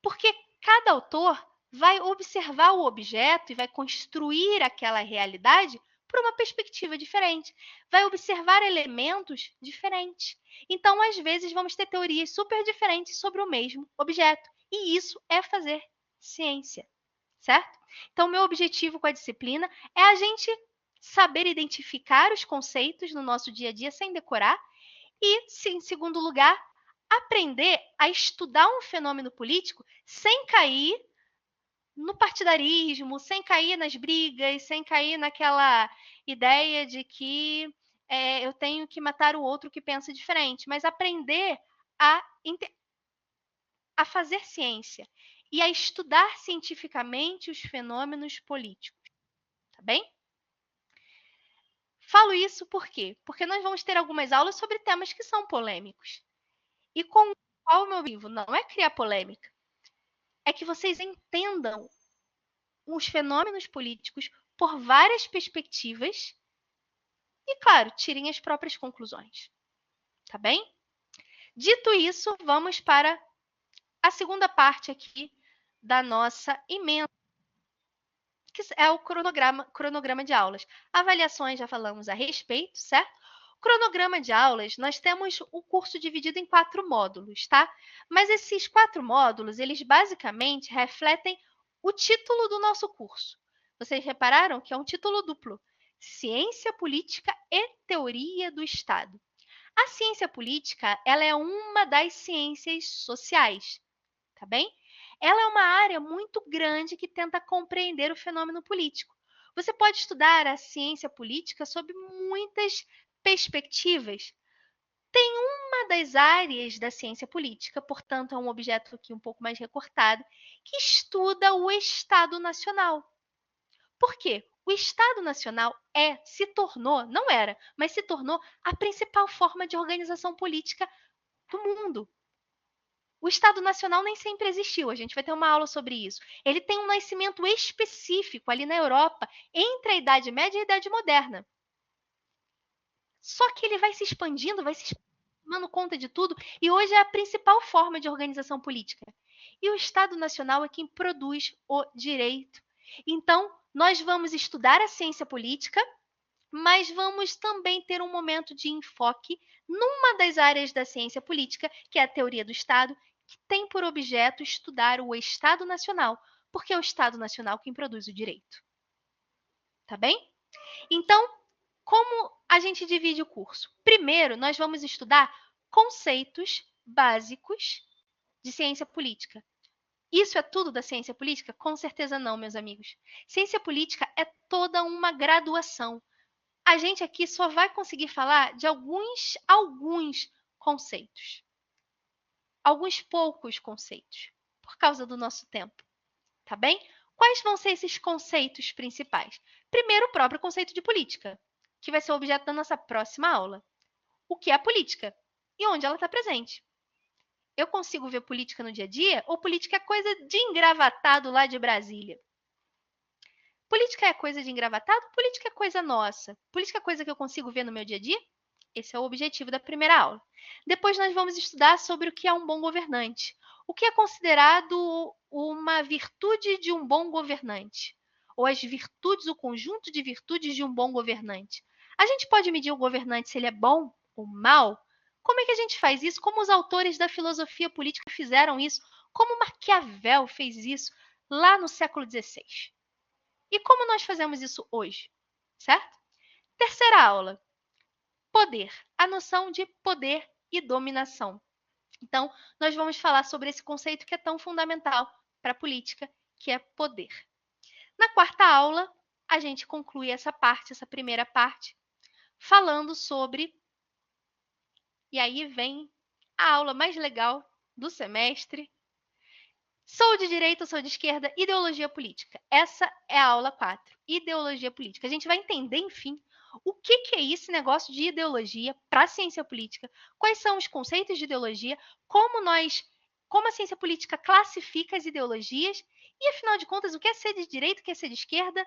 Porque cada autor vai observar o objeto e vai construir aquela realidade por uma perspectiva diferente. Vai observar elementos diferentes. Então, às vezes, vamos ter teorias super diferentes sobre o mesmo objeto. E isso é fazer ciência, certo? Então, meu objetivo com a disciplina é a gente saber identificar os conceitos no nosso dia a dia sem decorar e, em segundo lugar, aprender a estudar um fenômeno político sem cair no partidarismo, sem cair nas brigas, sem cair naquela ideia de que eu tenho que matar o outro que pensa diferente, mas aprender a fazer ciência e a estudar cientificamente os fenômenos políticos, tá bem? Falo isso por quê? Porque nós vamos ter algumas aulas sobre temas que são polêmicos. E com qual o meu objetivo? Não é criar polêmica. É que vocês entendam os fenômenos políticos por várias perspectivas e, claro, tirem as próprias conclusões. Tá bem? Dito isso, vamos para a segunda parte aqui da nossa emenda, que é o cronograma de aulas. Avaliações, já falamos a respeito, certo? Cronograma de aulas, nós temos o curso dividido em 4 módulos, tá? Mas esses 4 módulos, eles basicamente refletem o título do nosso curso. Vocês repararam que é um título duplo: Ciência Política e Teoria do Estado. A ciência política, ela é uma das ciências sociais, tá bem? Ela é uma área muito grande que tenta compreender o fenômeno político. Você pode estudar a ciência política sob muitas perspectivas. Tem uma das áreas da ciência política, portanto, é um objeto aqui um pouco mais recortado, que estuda o Estado Nacional. Por quê? O Estado Nacional se tornou, não era, mas se tornou a principal forma de organização política do mundo. O Estado Nacional nem sempre existiu, a gente vai ter uma aula sobre isso. Ele tem um nascimento específico ali na Europa, entre a Idade Média e a Idade Moderna. Só que ele vai se expandindo, vai se tomando conta de tudo, e hoje é a principal forma de organização política. E o Estado Nacional é quem produz o direito. Então, nós vamos estudar a ciência política, mas vamos também ter um momento de enfoque numa das áreas da ciência política, que é a teoria do Estado, que tem por objeto estudar o Estado Nacional, porque é o Estado Nacional quem produz o direito. Tá bem? Então, como a gente divide o curso? Primeiro, nós vamos estudar conceitos básicos de ciência política. Isso é tudo da ciência política? Com certeza não, meus amigos. Ciência política é toda uma graduação. A gente aqui só vai conseguir falar de alguns conceitos. Alguns poucos conceitos, por causa do nosso tempo. Tá bem? Quais vão ser esses conceitos principais? Primeiro, o próprio conceito de política, que vai ser o objeto da nossa próxima aula. O que é a política e onde ela está presente. Eu consigo ver política no dia a dia ou política é coisa de engravatado lá de Brasília? Política é coisa de engravatado? Política é coisa nossa? Política é coisa que eu consigo ver no meu dia a dia? Esse é o objetivo da primeira aula. Depois nós vamos estudar sobre o que é um bom governante. O que é considerado uma virtude de um bom governante? Ou as virtudes, o conjunto de virtudes de um bom governante. A gente pode medir o governante se ele é bom ou mal? Como é que a gente faz isso? Como os autores da filosofia política fizeram isso? Como Maquiavel fez isso lá no século XVI? E como nós fazemos isso hoje? Certo? Terceira aula. Poder. A noção de poder e dominação. Então, nós vamos falar sobre esse conceito que é tão fundamental para a política, que é poder. Na quarta aula, a gente conclui essa primeira parte, falando sobre... E aí vem a aula mais legal do semestre. Sou de direita ou sou de esquerda? Ideologia política. Essa é a aula 4. Ideologia política. A gente vai entender, enfim, o que é esse negócio de ideologia para a ciência política, quais são os conceitos de ideologia, como a ciência política classifica as ideologias e, afinal de contas, o que é ser de direita, o que é ser de esquerda.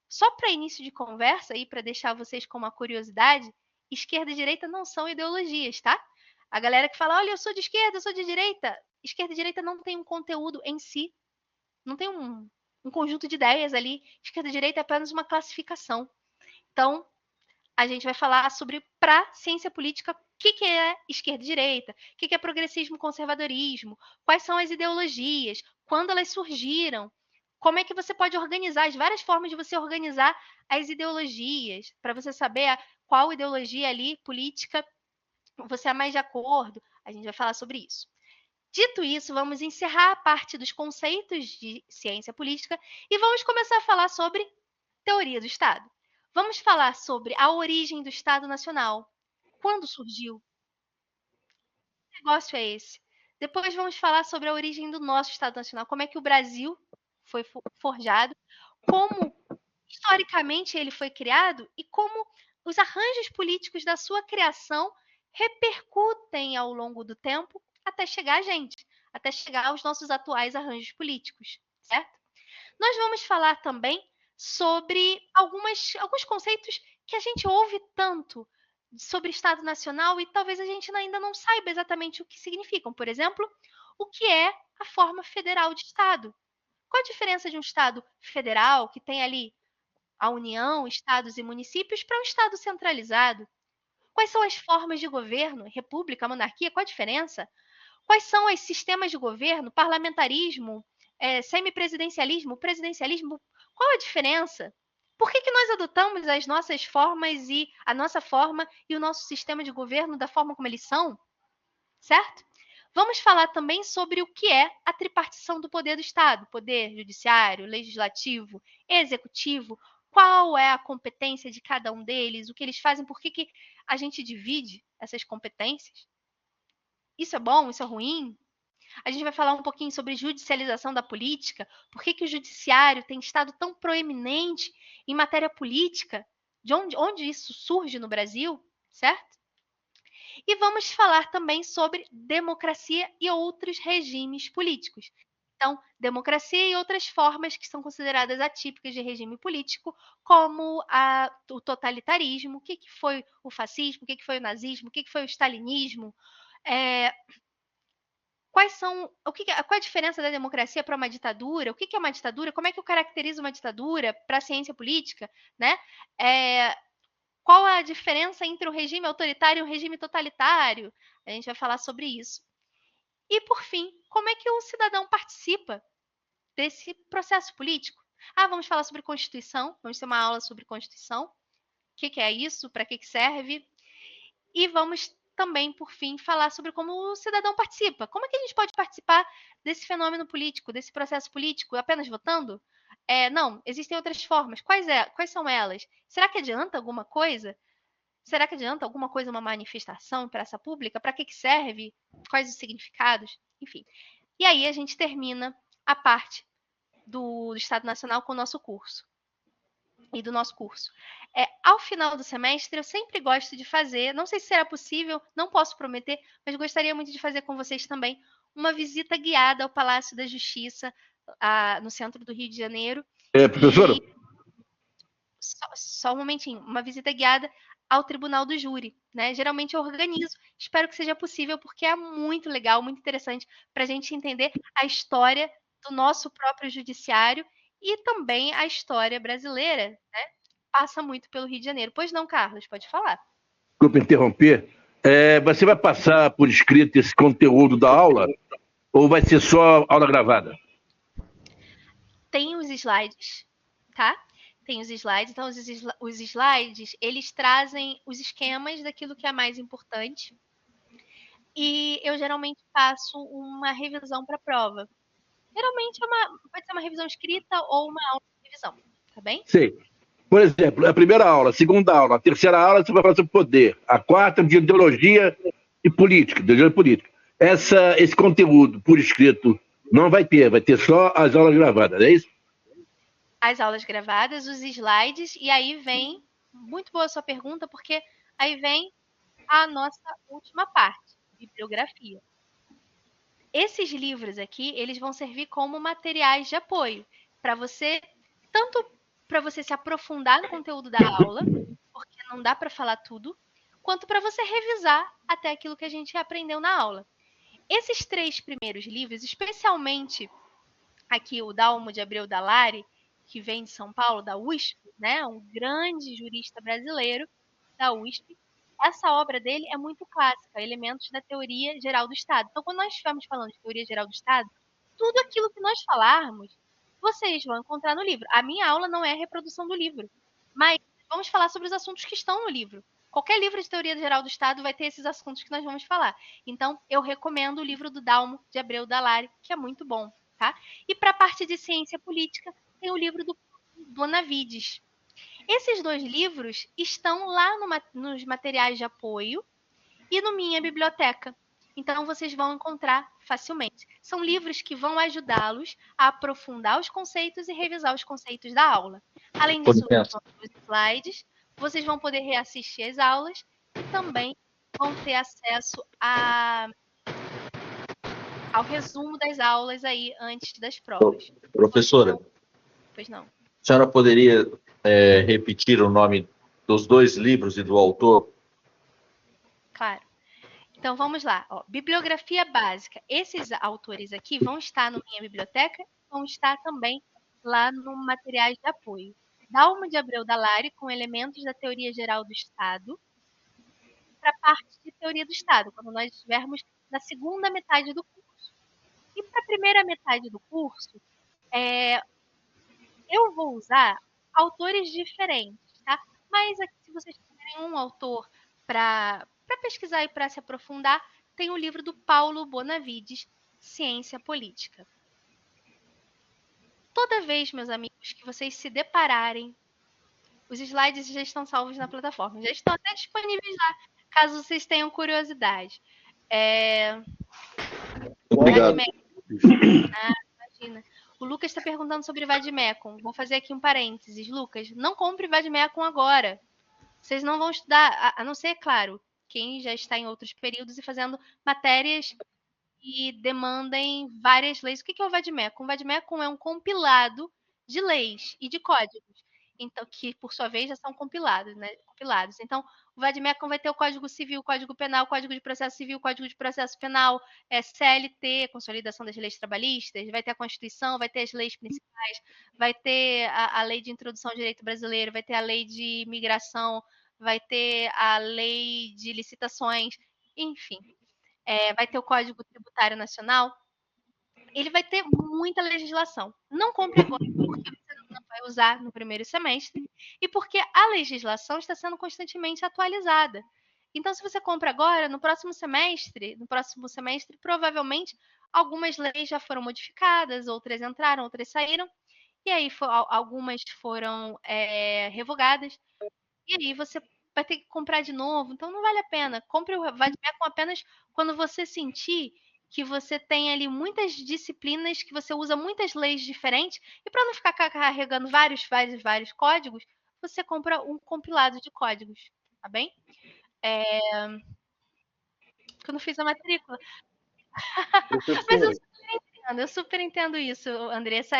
Só para início de conversa e para deixar vocês com uma curiosidade, esquerda e direita não são ideologias, tá? A galera que fala, olha, eu sou de esquerda, eu sou de direita. Esquerda e direita não tem um conteúdo em si, não tem um conjunto de ideias ali. Esquerda e direita é apenas uma classificação. Então, a gente vai falar sobre, para ciência política, o que é esquerda e direita, o que é progressismo e conservadorismo, quais são as ideologias, quando elas surgiram, como é que você pode organizar, as várias formas de você organizar as ideologias, para você saber qual ideologia ali, política, você é mais de acordo. A gente vai falar sobre isso. Dito isso, vamos encerrar a parte dos conceitos de ciência política e vamos começar a falar sobre teoria do Estado. Vamos falar sobre a origem do Estado Nacional. Quando surgiu? Que negócio é esse? Depois vamos falar sobre a origem do nosso Estado Nacional. Como é que o Brasil foi forjado, como historicamente ele foi criado e como os arranjos políticos da sua criação repercutem ao longo do tempo até chegar a gente, até chegar aos nossos atuais arranjos políticos, certo? Nós vamos falar também sobre alguns conceitos que a gente ouve tanto sobre Estado Nacional e talvez a gente ainda não saiba exatamente o que significam. Por exemplo, o que é a forma federal de Estado? Qual a diferença de um Estado federal, que tem ali a União, estados e municípios, para um Estado centralizado? Quais são as formas de governo? República, monarquia, qual a diferença? Quais são os sistemas de governo? Parlamentarismo, semipresidencialismo, presidencialismo? Qual a diferença? Por que nós adotamos as nossas formas e a nossa forma e o nosso sistema de governo da forma como eles são? Certo? Vamos falar também sobre o que é a tripartição do poder do Estado, poder judiciário, legislativo, executivo, qual é a competência de cada um deles, o que eles fazem, por que a gente divide essas competências. Isso é bom, isso é ruim? A gente vai falar um pouquinho sobre judicialização da política, por que o judiciário tem estado tão proeminente em matéria política, de onde isso surge no Brasil, certo? E vamos falar também sobre democracia e outros regimes políticos. Então, democracia e outras formas que são consideradas atípicas de regime político, como o totalitarismo, o que foi o fascismo, o que foi o nazismo, o que foi o stalinismo, qual a diferença da democracia para uma ditadura, o que é uma ditadura, como é que eu caracterizo uma ditadura para a ciência política, né? Qual a diferença entre o regime autoritário e o regime totalitário? A gente vai falar sobre isso. E, por fim, como é que o cidadão participa desse processo político? Vamos falar sobre Constituição, vamos ter uma aula sobre Constituição, o que é isso, para que serve, e vamos também, por fim, falar sobre como o cidadão participa. Como é que a gente pode participar desse fenômeno político, desse processo político, apenas votando? Não, existem outras formas. Quais são elas? Será que adianta alguma coisa? Será que adianta alguma coisa, uma manifestação, praça pública? Para que serve? Quais os significados? Enfim. E aí a gente termina a parte do Estado Nacional com o nosso curso. E do nosso curso. Ao final do semestre, eu sempre gosto de fazer, não sei se será possível, não posso prometer, mas gostaria muito de fazer com vocês também uma visita guiada ao Palácio da Justiça, no centro do Rio de Janeiro. Professora? Só um momentinho. Uma visita guiada ao Tribunal do Júri, né? Geralmente eu organizo, espero que seja possível, porque é muito legal, muito interessante para a gente entender a história do nosso próprio judiciário e também a história brasileira, né? Passa muito pelo Rio de Janeiro. Pois não, Carlos, pode falar. Desculpa interromper. Você vai passar por escrito esse conteúdo da aula ou vai ser só aula gravada? Tem os slides, tá? Tem os slides. Então, os slides, eles trazem os esquemas daquilo que é mais importante. E eu geralmente faço uma revisão para a prova. Geralmente pode ser uma revisão escrita ou uma aula de revisão, tá bem? Sei. Por exemplo, a primeira aula, a segunda aula, a terceira aula você vai falar sobre poder. A quarta de ideologia e política. Esse conteúdo por escrito não vai ter só as aulas gravadas, é isso? As aulas gravadas, os slides, e aí vem, muito boa a sua pergunta, porque aí vem a nossa última parte, bibliografia. Esses livros aqui, eles vão servir como materiais de apoio para você, tanto para você se aprofundar no conteúdo da aula, porque não dá para falar tudo, quanto para você revisar até aquilo que a gente aprendeu na aula. Esses 3 primeiros livros, especialmente aqui o Dalmo de Abreu Dallari, que vem de São Paulo, da USP, né, um grande jurista brasileiro da USP, essa obra dele é muito clássica, Elementos da Teoria Geral do Estado. Então, quando nós estivermos falando de Teoria Geral do Estado, tudo aquilo que nós falarmos, vocês vão encontrar no livro. A minha aula não é reprodução do livro, mas vamos falar sobre os assuntos que estão no livro. Qualquer livro de Teoria Geral do Estado vai ter esses assuntos que nós vamos falar. Então, eu recomendo o livro do Dalmo de Abreu Dallari, que é muito bom, tá? E para a parte de ciência política, tem o livro do Bonavides. Esses 2 livros estão lá nos materiais de apoio e no Minha Biblioteca. Então, vocês vão encontrar facilmente. São livros que vão ajudá-los a aprofundar os conceitos e revisar os conceitos da aula. Além disso, os slides, vocês vão poder reassistir as aulas e também vão ter acesso ao resumo das aulas aí antes das provas. Professora, Pois não. a senhora poderia repetir o nome dos 2 livros e do autor? Claro. Então, vamos lá. Bibliografia básica. Esses autores aqui vão estar no Minha Biblioteca, vão estar também lá no materiais de apoio. Dalmo de Abreu Dallari, com Elementos da Teoria Geral do Estado, para a parte de Teoria do Estado, quando nós estivermos na segunda metade do curso. E para a primeira metade do curso, eu vou usar autores diferentes, tá? Mas aqui, se vocês tiverem um autor para pesquisar e para se aprofundar, tem o livro do Paulo Bonavides, Ciência Política. Toda vez, meus amigos, que vocês se depararem, os slides já estão salvos na plataforma, já estão até disponíveis lá, caso vocês tenham curiosidade. Obrigado. Imagina. O Lucas está perguntando sobre Vademecum. Vou fazer aqui um parênteses. Lucas, não compre Vademecum agora. Vocês não vão estudar, a não ser, claro, quem já está em outros períodos e fazendo matérias que demandem várias leis. O que é o Vademecum? O Vademecum é um compilado de leis e de códigos, então, que, por sua vez, já são compilados, né? Então, o Vademecum vai ter o Código Civil, o Código Penal, o Código de Processo Civil, o Código de Processo Penal, CLT, Consolidação das Leis Trabalhistas, vai ter a Constituição, vai ter as leis principais, vai ter a Lei de Introdução ao Direito Brasileiro, vai ter a Lei de Imigração, vai ter a Lei de Licitações, enfim. Vai ter o Código Tributário Nacional. Ele vai ter muita legislação. Não compre agora, porque você não vai usar no primeiro semestre e porque a legislação está sendo constantemente atualizada. Então, se você compra agora, no próximo semestre, provavelmente algumas leis já foram modificadas, outras entraram, outras saíram, e aí algumas foram revogadas, e aí você vai ter que comprar de novo, então não vale a pena. Compre o Vademecum apenas quando você sentir que você tem ali muitas disciplinas, que você usa muitas leis diferentes, e para não ficar carregando vários códigos, você compra um compilado de códigos, tá bem? Porque eu não fiz a matrícula. Mas eu super entendo isso, Andressa.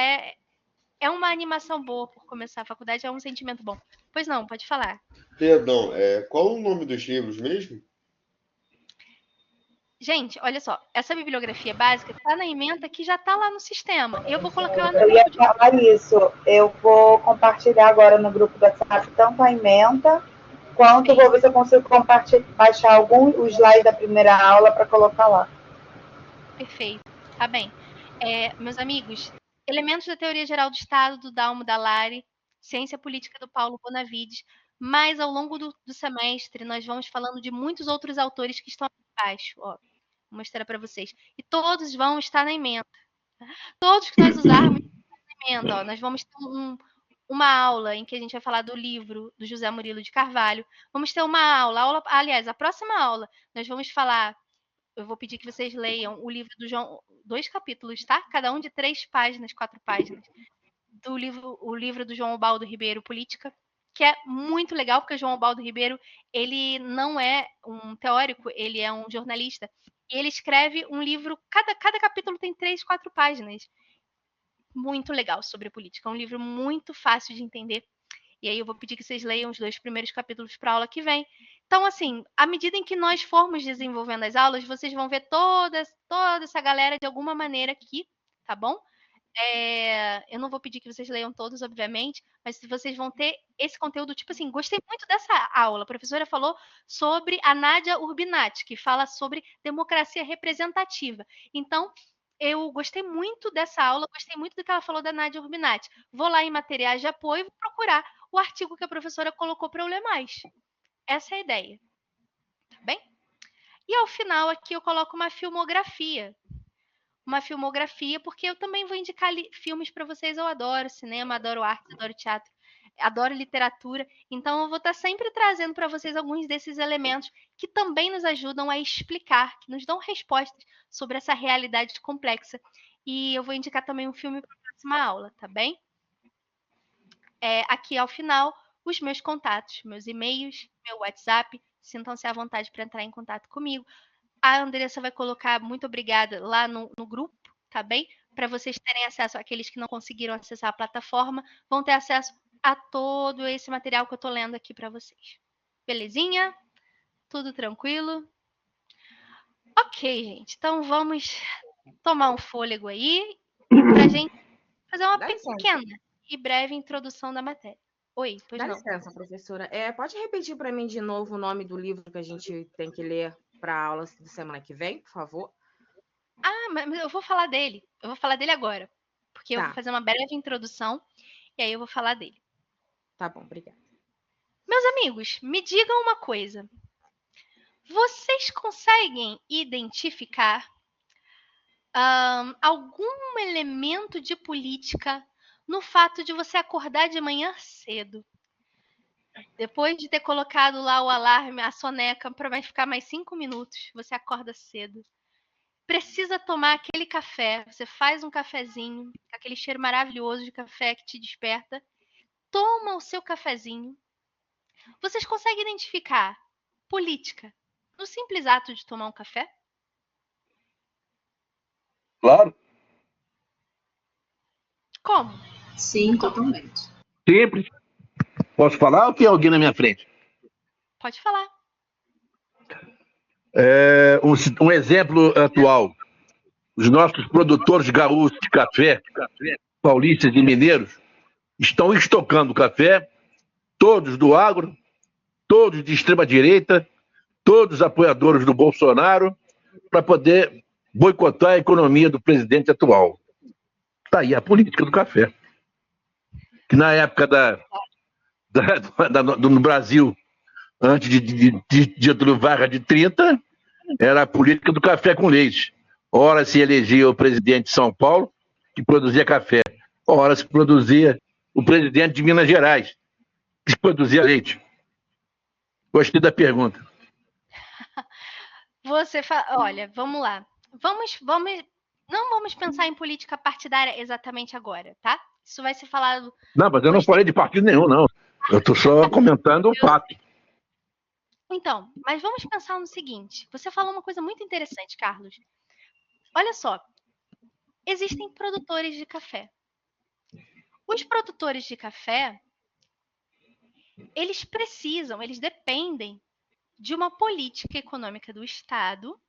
É uma animação boa por começar a faculdade, é um sentimento bom. Pois não, pode falar. Perdão, qual o nome dos livros mesmo? Gente, olha só, essa bibliografia básica está na ementa que já está lá no sistema. Eu vou colocar lá no Eu grupo ia falar isso. Eu vou compartilhar agora no grupo do WhatsApp tanto a ementa, quanto vou ver se eu consigo baixar os slides da primeira aula para colocar lá. Perfeito, tá bem. Meus amigos, Elementos da Teoria Geral do Estado, do Dalmo Dallari, Ciência Política do Paulo Bonavides, mas ao longo do semestre nós vamos falando de muitos outros autores que estão abaixo, ó. Vou mostrar para vocês. E todos vão estar na ementa. Todos que nós usarmos na ementa, ó. Nós vamos ter uma aula em que a gente vai falar do livro do José Murilo de Carvalho. Vamos ter uma aula, aliás, a próxima aula, nós vamos falar, eu vou pedir que vocês leiam o livro do João, 2 capítulos, tá? Cada um de 3 páginas, 4 páginas, o livro do João Ubaldo Ribeiro, Política, que é muito legal, porque o João Ubaldo Ribeiro, ele não é um teórico, ele é um jornalista, e ele escreve um livro, cada capítulo tem 3, 4 páginas, muito legal sobre política, é um livro muito fácil de entender, e aí eu vou pedir que vocês leiam os 2 primeiros capítulos para a aula que vem. Então, assim, à medida em que nós formos desenvolvendo as aulas, vocês vão ver toda essa galera de alguma maneira aqui, tá bom? Eu não vou pedir que vocês leiam todos, obviamente, mas vocês vão ter esse conteúdo, tipo assim, gostei muito dessa aula. A professora falou sobre a Nádia Urbinati, que fala sobre democracia representativa. Então, eu gostei muito dessa aula, gostei muito do que ela falou da Nádia Urbinati. Vou lá em materiais de apoio e vou procurar o artigo que a professora colocou para eu ler mais. Essa é a ideia. Tá bem? E ao final aqui eu coloco uma filmografia. Porque eu também vou indicar filmes para vocês. Eu adoro cinema, adoro arte, adoro teatro, adoro literatura. Então eu vou estar sempre trazendo para vocês alguns desses elementos que também nos ajudam a explicar, que nos dão respostas sobre essa realidade complexa. E eu vou indicar também um filme para a próxima aula, tá bem? Aqui ao final, os meus contatos, meus e-mails, meu WhatsApp. Sintam-se à vontade para entrar em contato comigo. A Andressa vai colocar muito obrigada lá no grupo, tá bem? Para vocês terem acesso, aqueles que não conseguiram acessar a plataforma, vão ter acesso a todo esse material que eu tô lendo aqui para vocês. Belezinha? Tudo tranquilo? Ok, gente. Então vamos tomar um fôlego aí pra gente fazer uma pequena e breve introdução da matéria. Oi, pois Dá não. licença, professora. Pode repetir para mim de novo o nome do livro que a gente tem que ler para a aula de semana que vem, por favor? Mas eu vou falar dele. Eu vou falar dele agora. Porque eu vou fazer uma breve introdução e aí eu vou falar dele. Tá bom, obrigada. Meus amigos, me digam uma coisa. Vocês conseguem identificar algum elemento de política no fato de você acordar de manhã cedo? Depois de ter colocado lá o alarme, a soneca, para ficar mais 5 minutos, você acorda cedo. Precisa tomar aquele café. Você faz um cafezinho, aquele cheiro maravilhoso de café que te desperta. Toma o seu cafezinho. Vocês conseguem identificar política no simples ato de tomar um café? Claro. Como? Sim, totalmente. Simples. Posso falar ou tem alguém na minha frente? Pode falar. Um exemplo atual. Os nossos produtores gaúchos de café, paulistas e mineiros, estão estocando café, todos do agro, todos de extrema-direita, todos apoiadores do Bolsonaro, para poder boicotar a economia do presidente atual. Está aí a política do café. Que na época no Brasil, antes de Getúlio Vargas de 30, era a política do café com leite. Ora se elegia o presidente de São Paulo, que produzia café. Ora se produzia o presidente de Minas Gerais, que produzia leite. Gostei da pergunta. Olha, vamos lá. Não vamos pensar em política partidária exatamente agora, tá? Isso vai ser falado. Não, mas eu não falei de partido nenhum, não. Eu estou só comentando o fato. Então, mas vamos pensar no seguinte. Você falou uma coisa muito interessante, Carlos. Olha só. Existem produtores de café. Os produtores de café, eles dependem de uma política econômica do Estado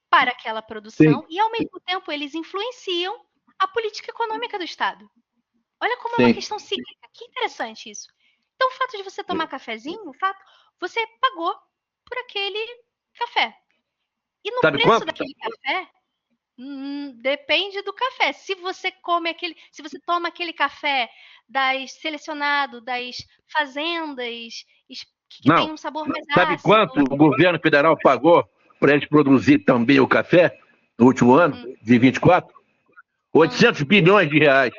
para aquela produção. Sim. E, ao mesmo tempo, eles influenciam a política econômica do Estado. Olha como Sim. É uma questão cíclica. Que interessante isso. Então, o fato de você tomar cafezinho, você pagou por aquele café. E no preço daquele café, depende do café. Se você toma aquele café selecionado das fazendas que tem um sabor mais Sabe ácido, quanto o governo federal pagou para eles produzir também o café no último ano, de 24? 800 bilhões de reais.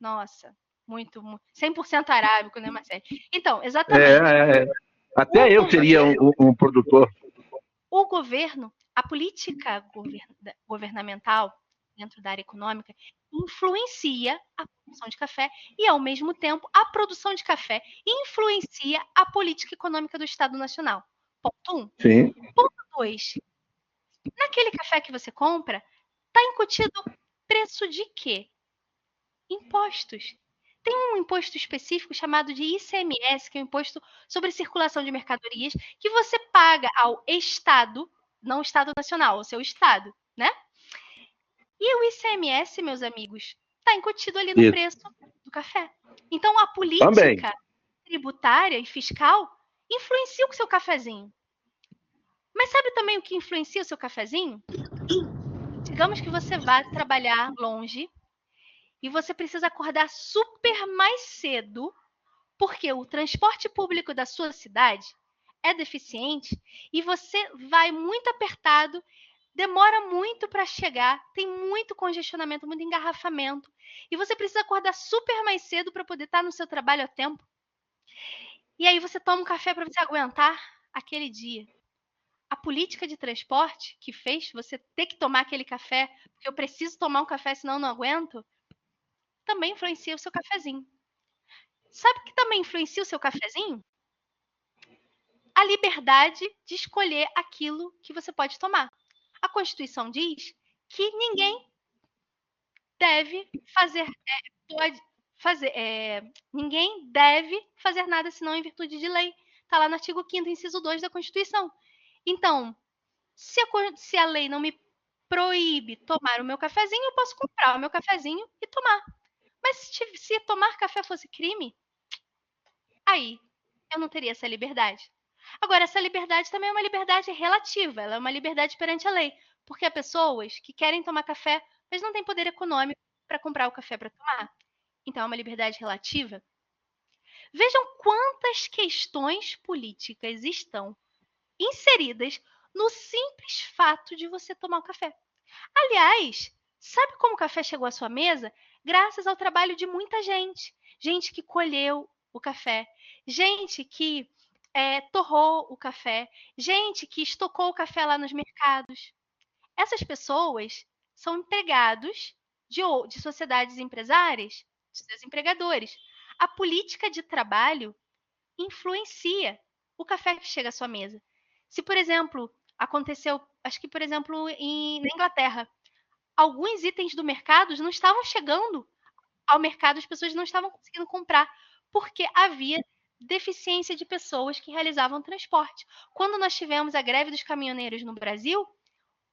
Nossa, muito. 100% arábico, né, Marcelo? Então, exatamente. Até eu seria um produtor. O governo, a política governamental dentro da área econômica influencia a produção de café e, ao mesmo tempo, a produção de café influencia a política econômica do Estado Nacional. Ponto 1. Sim. Ponto 2. Naquele café que você compra, está incutido preço de quê? Impostos. Tem um imposto específico chamado de ICMS, que é o Imposto sobre Circulação de Mercadorias, que você paga ao Estado, não o Estado Nacional, ao seu Estado, né? E o ICMS, meus amigos, está incutido ali no preço do café. Então, a política tributária e fiscal influencia o seu cafezinho. Mas sabe também o que influencia o seu cafezinho? Digamos que você vai trabalhar longe e você precisa acordar super mais cedo, porque o transporte público da sua cidade é deficiente e você vai muito apertado, demora muito para chegar, tem muito congestionamento, muito engarrafamento, e você precisa acordar super mais cedo para poder estar no seu trabalho a tempo. E aí você toma um café para você aguentar aquele dia. A política de transporte que fez você ter que tomar aquele café, porque eu preciso tomar um café, senão eu não aguento, também influencia o seu cafezinho. Sabe o que também influencia o seu cafezinho? A liberdade de escolher aquilo que você pode tomar. A Constituição diz que ninguém deve ninguém deve fazer nada senão em virtude de lei. Está lá no artigo 5º, inciso 2 da Constituição. Então, se a lei não me proíbe tomar o meu cafezinho, eu posso comprar o meu cafezinho e tomar. Mas se tomar café fosse crime, aí eu não teria essa liberdade. Agora, essa liberdade também é uma liberdade relativa, ela é uma liberdade perante a lei, porque há pessoas que querem tomar café, mas não têm poder econômico para comprar o café para tomar. Então, é uma liberdade relativa. Vejam quantas questões políticas estão inseridas no simples fato de você tomar o café. Aliás, sabe como o café chegou à sua mesa? Graças ao trabalho de muita gente. Gente que colheu o café, gente que torrou o café, gente que estocou o café lá nos mercados. Essas pessoas são empregados de sociedades empresárias, de seus empregadores. A política de trabalho influencia o café que chega à sua mesa. Se, por exemplo, aconteceu, acho que, por exemplo, na Inglaterra, alguns itens do mercado não estavam chegando ao mercado, as pessoas não estavam conseguindo comprar, porque havia deficiência de pessoas que realizavam transporte. Quando nós tivemos a greve dos caminhoneiros no Brasil,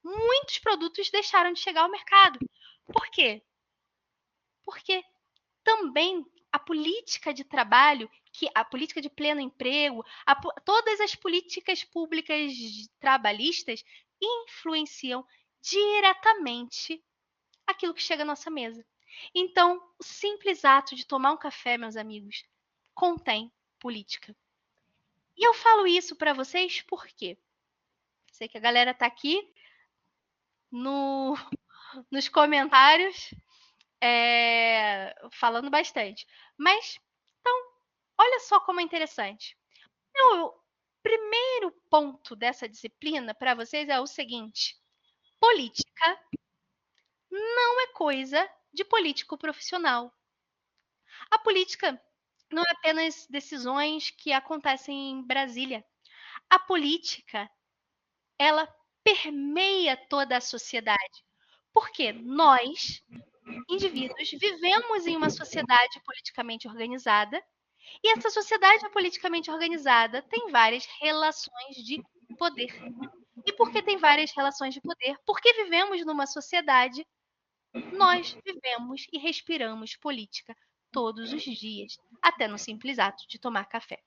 muitos produtos deixaram de chegar ao mercado. Por quê? Porque também a política de trabalho, a política de pleno emprego, todas as políticas públicas trabalhistas influenciam diretamente aquilo que chega à nossa mesa. Então, o simples ato de tomar um café, meus amigos, contém política. E eu falo isso para vocês porque sei que a galera está aqui nos comentários falando bastante. Mas, então, olha só como é interessante. O primeiro ponto dessa disciplina para vocês é o seguinte: política não é coisa de político profissional. A política não é apenas decisões que acontecem em Brasília. A política, ela permeia toda a sociedade. Porque nós, indivíduos, vivemos em uma sociedade politicamente organizada, e essa sociedade politicamente organizada tem várias relações de poder. E por que tem várias relações de poder? Porque vivemos numa sociedade, nós vivemos e respiramos política todos os dias, até no simples ato de tomar café.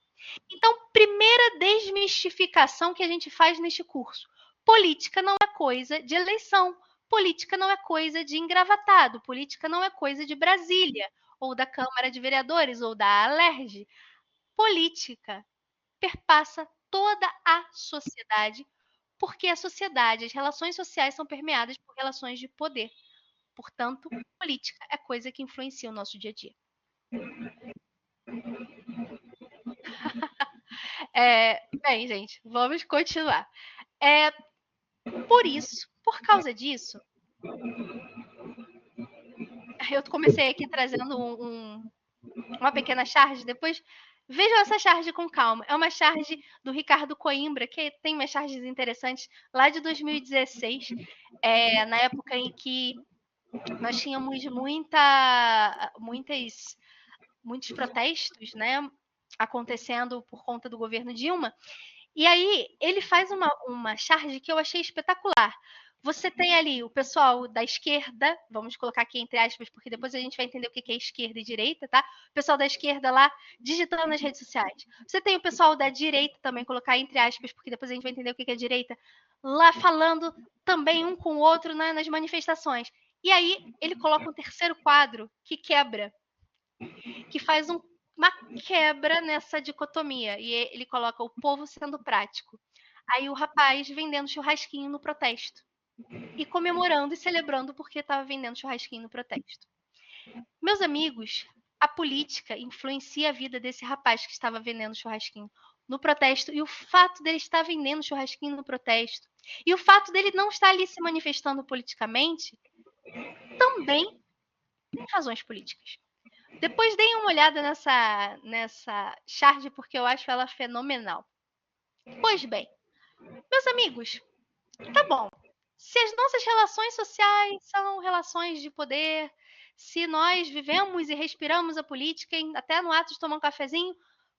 Então, primeira desmistificação que a gente faz neste curso: política não é coisa de eleição, política não é coisa de engravatado, política não é coisa de Brasília, ou da Câmara de Vereadores, ou da Alerj. Política perpassa toda a sociedade, porque a sociedade, as relações sociais são permeadas por relações de poder. Portanto, política é coisa que influencia o nosso dia a dia. Bem, gente, vamos continuar. Por isso, por causa disso, eu comecei aqui trazendo uma pequena charge, depois vejam essa charge com calma. É uma charge do Ricardo Coimbra, que tem umas charges interessantes, lá de 2016, na época em que nós tínhamos muitos protestos, né, acontecendo por conta do governo Dilma. E aí ele faz uma charge que eu achei espetacular. Você tem ali o pessoal da esquerda, vamos colocar aqui entre aspas, porque depois a gente vai entender o que é esquerda e direita, tá? O pessoal da esquerda lá digitando nas redes sociais. Você tem o pessoal da direita também, colocar entre aspas, porque depois a gente vai entender o que é direita, lá falando também um com o outro, né, nas manifestações. E aí ele coloca um terceiro quadro que quebra, que faz uma quebra nessa dicotomia. E ele coloca o povo sendo prático. Aí o rapaz vendendo churrasquinho no protesto. E comemorando e celebrando porque estava vendendo churrasquinho no protesto. Meus amigos, a política influencia a vida desse rapaz que estava vendendo churrasquinho no protesto. E o fato dele estar vendendo churrasquinho no protesto, e o fato dele não estar ali se manifestando politicamente, também tem razões políticas. Depois deem uma olhada nessa charge, porque eu acho ela fenomenal. Pois bem, meus amigos, tá bom. Se as nossas relações sociais são relações de poder, se nós vivemos e respiramos a política, até no ato de tomar um cafezinho,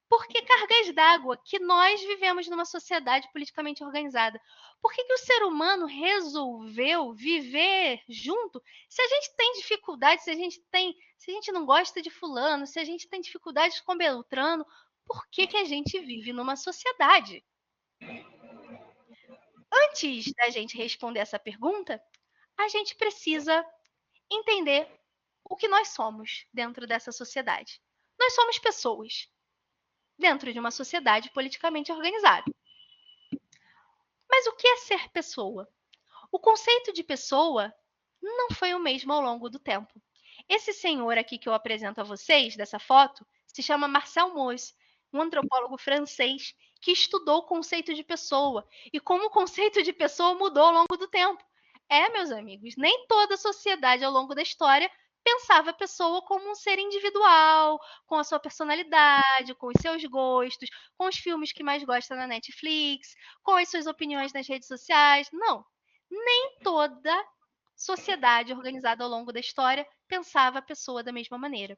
por que cargas d'água que nós vivemos numa sociedade politicamente organizada? Por que o ser humano resolveu viver junto? Se a gente tem dificuldade, se a gente não gosta de fulano, se a gente tem dificuldades com Beltrano, por que a gente vive numa sociedade? Antes da gente responder essa pergunta, a gente precisa entender o que nós somos dentro dessa sociedade. Nós somos pessoas dentro de uma sociedade politicamente organizada. Mas o que é ser pessoa? O conceito de pessoa não foi o mesmo ao longo do tempo. Esse senhor aqui que eu apresento a vocês, dessa foto, se chama Marcel Mauss, um antropólogo francês que estudou o conceito de pessoa e como o conceito de pessoa mudou ao longo do tempo. Meus amigos, nem toda a sociedade ao longo da história pensava a pessoa como um ser individual, com a sua personalidade, com os seus gostos, com os filmes que mais gosta na Netflix, com as suas opiniões nas redes sociais. Não, nem toda sociedade organizada ao longo da história pensava a pessoa da mesma maneira.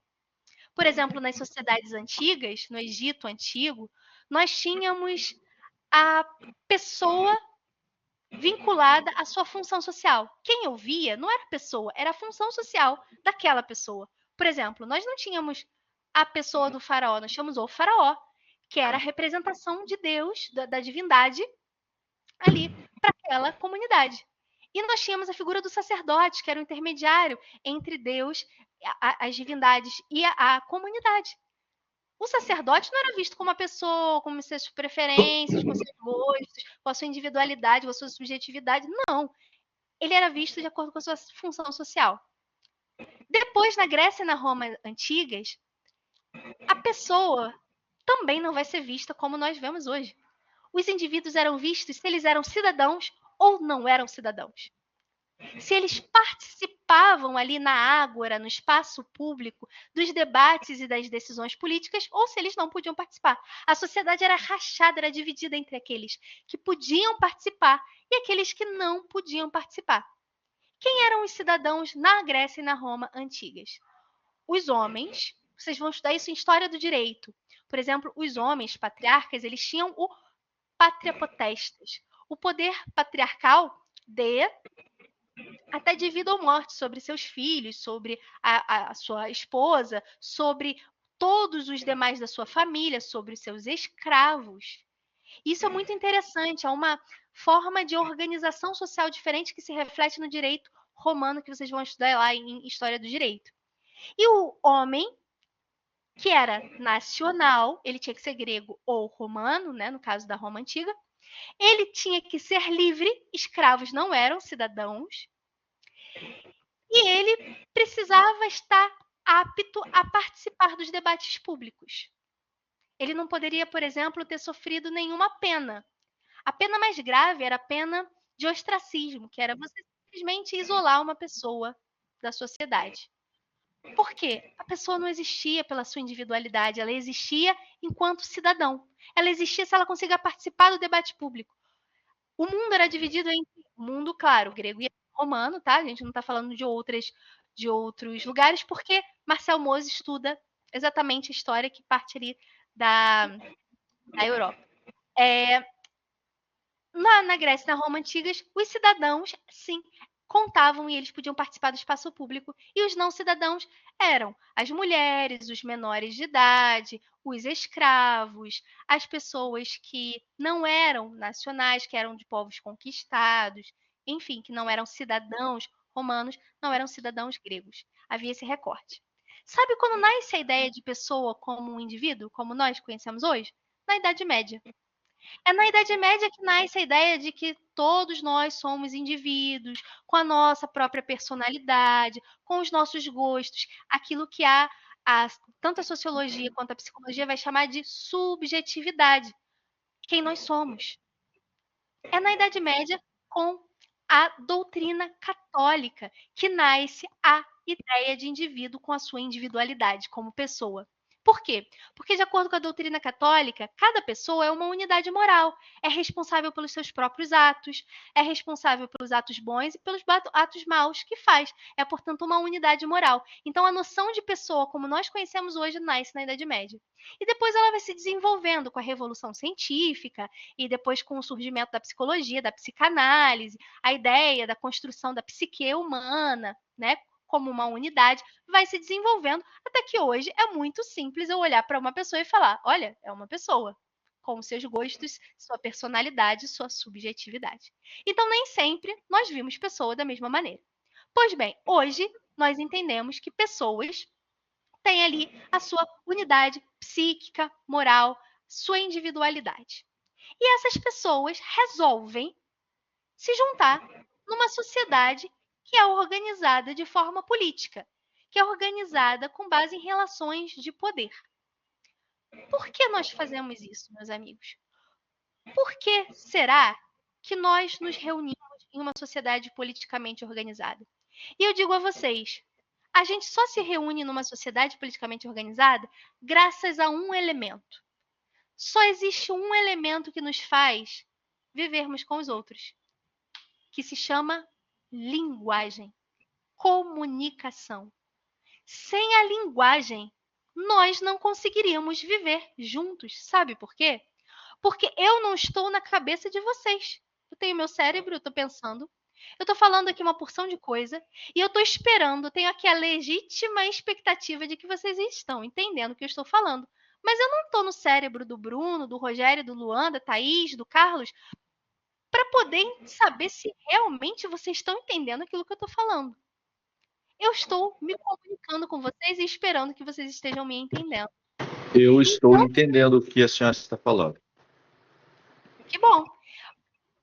Por exemplo, nas sociedades antigas, no Egito antigo, nós tínhamos a pessoa vinculada à sua função social. Quem eu via não era a pessoa, era a função social daquela pessoa. Por exemplo, nós não tínhamos a pessoa do faraó, nós tínhamos o faraó, que era a representação de Deus, da divindade, ali para aquela comunidade. E nós tínhamos a figura do sacerdote, que era o intermediário entre Deus, as divindades e a comunidade. O sacerdote não era visto como uma pessoa, com suas preferências, com seus gostos, com a sua individualidade, com a sua subjetividade. Não. Ele era visto de acordo com a sua função social. Depois, na Grécia e na Roma antigas, a pessoa também não vai ser vista como nós vemos hoje. Os indivíduos eram vistos se eles eram cidadãos ou não eram cidadãos. Se eles participavam ali na ágora, no espaço público, dos debates e das decisões políticas, ou se eles não podiam participar. A sociedade era rachada, era dividida entre aqueles que podiam participar e aqueles que não podiam participar. Quem eram os cidadãos na Grécia e na Roma antigas? Os homens, vocês vão estudar isso em História do Direito. Por exemplo, os homens patriarcas, eles tinham o pátria potestas, o poder patriarcal de até de vida ou morte sobre seus filhos, sobre a sua esposa, sobre todos os demais da sua família, sobre os seus escravos. Isso é muito interessante, é uma forma de organização social diferente que se reflete no direito romano que vocês vão estudar lá em História do Direito. E o homem, que era nacional, ele tinha que ser grego ou romano, né, no caso da Roma Antiga, ele tinha que ser livre, escravos não eram cidadãos, e ele precisava estar apto a participar dos debates públicos. Ele não poderia, por exemplo, ter sofrido nenhuma pena. A pena mais grave era a pena de ostracismo, que era você simplesmente isolar uma pessoa da sociedade. Por quê? A pessoa não existia pela sua individualidade, ela existia enquanto cidadão. Ela existia se ela conseguia participar do debate público. O mundo era dividido em mundo, claro, grego e romano, tá? A gente não está falando de outros lugares, porque Marcel Mauss estuda exatamente a história que parte ali da Europa. Na Grécia e na Roma antigas, os cidadãos, sim, contavam e eles podiam participar do espaço público. E os não cidadãos eram as mulheres, os menores de idade, os escravos, as pessoas que não eram nacionais, que eram de povos conquistados, enfim, que não eram cidadãos romanos, não eram cidadãos gregos. Havia esse recorte. Sabe quando nasce a ideia de pessoa como um indivíduo, como nós conhecemos hoje? Na Idade Média. É na Idade Média que nasce a ideia de que todos nós somos indivíduos, com a nossa própria personalidade, com os nossos gostos, aquilo que tanto a sociologia quanto a psicologia vai chamar de subjetividade, quem nós somos. É na Idade Média, com a doutrina católica, que nasce a ideia de indivíduo com a sua individualidade como pessoa. Por quê? Porque, de acordo com a doutrina católica, cada pessoa é uma unidade moral, é responsável pelos seus próprios atos, é responsável pelos atos bons e pelos atos maus que faz. É, portanto, uma unidade moral. Então, a noção de pessoa, como nós conhecemos hoje, nasce na Idade Média. E depois ela vai se desenvolvendo com a Revolução Científica e depois com o surgimento da psicologia, da psicanálise, a ideia da construção da psique humana, né? Como uma unidade, vai se desenvolvendo até que hoje é muito simples eu olhar para uma pessoa e falar, olha, é uma pessoa, com seus gostos, sua personalidade, sua subjetividade. Então, nem sempre nós vimos pessoa da mesma maneira. Pois bem, hoje nós entendemos que pessoas têm ali a sua unidade psíquica, moral, sua individualidade. E essas pessoas resolvem se juntar numa sociedade que é organizada de forma política, que é organizada com base em relações de poder. Por que nós fazemos isso, meus amigos? Por que será que nós nos reunimos em uma sociedade politicamente organizada? E eu digo a vocês, a gente só se reúne numa sociedade politicamente organizada graças a um elemento. Só existe um elemento que nos faz vivermos com os outros, que se chama linguagem, comunicação. Sem a linguagem, nós não conseguiríamos viver juntos. Sabe por quê? Porque eu não estou na cabeça de vocês. Eu tenho meu cérebro, eu estou pensando, eu estou falando aqui uma porção de coisa e eu estou esperando, tenho aqui a legítima expectativa de que vocês estão entendendo o que eu estou falando. Mas eu não estou no cérebro do Bruno, do Rogério, do Luan, da Thaís, do Carlos, para poder saber se realmente vocês estão entendendo aquilo que eu estou falando. Eu estou me comunicando com vocês e esperando que vocês estejam me entendendo. Eu estou entendendo o que a senhora está falando. Que bom.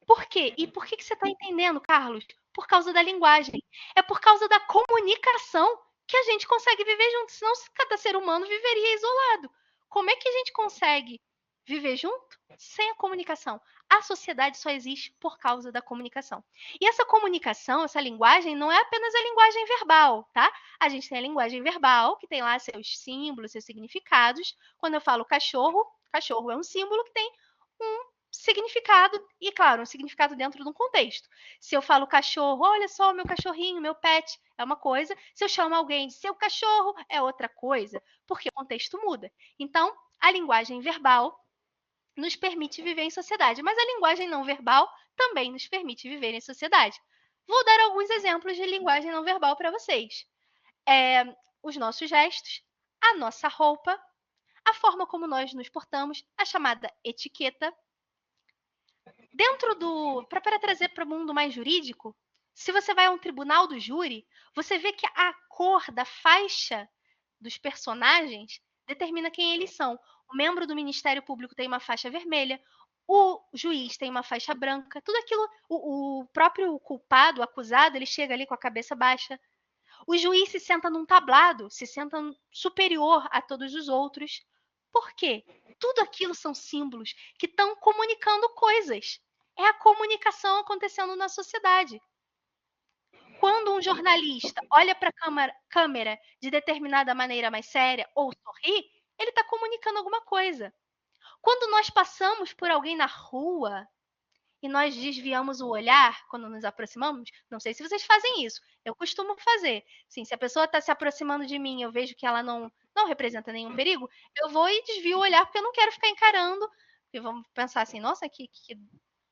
Por quê? E por que você está entendendo, Carlos? Por causa da linguagem. É por causa da comunicação que a gente consegue viver junto. Senão cada ser humano viveria isolado. Como é que a gente consegue viver junto sem a comunicação? A sociedade só existe por causa da comunicação. E essa comunicação, essa linguagem, não é apenas a linguagem verbal, tá? A gente tem a linguagem verbal, que tem lá seus símbolos, seus significados. Quando eu falo cachorro, cachorro é um símbolo que tem um significado, e claro, um significado dentro de um contexto. Se eu falo cachorro, olha só o meu cachorrinho, meu pet, é uma coisa. Se eu chamo alguém de seu cachorro, é outra coisa, porque o contexto muda. Então, a linguagem verbal nos permite viver em sociedade, mas a linguagem não verbal também nos permite viver em sociedade. Vou dar alguns exemplos de linguagem não verbal para vocês. Os nossos gestos, a nossa roupa, a forma como nós nos portamos, a chamada etiqueta. Para trazer para o mundo mais jurídico, se você vai a um tribunal do júri, você vê que a cor da faixa dos personagens determina quem eles são. O membro do Ministério Público tem uma faixa vermelha, o juiz tem uma faixa branca, tudo aquilo, o próprio culpado, o acusado, ele chega ali com a cabeça baixa. O juiz se senta num tablado, se senta superior a todos os outros. Por quê? Tudo aquilo são símbolos que estão comunicando coisas. É a comunicação acontecendo na sociedade. Quando um jornalista olha para a câmera de determinada maneira mais séria ou sorri, ele está comunicando alguma coisa. Quando nós passamos por alguém na rua e nós desviamos o olhar quando nos aproximamos, não sei se vocês fazem isso, eu costumo fazer. Sim, se a pessoa está se aproximando de mim, eu vejo que ela não representa nenhum perigo, eu vou e desvio o olhar porque eu não quero ficar encarando. Porque vamos pensar assim, nossa, que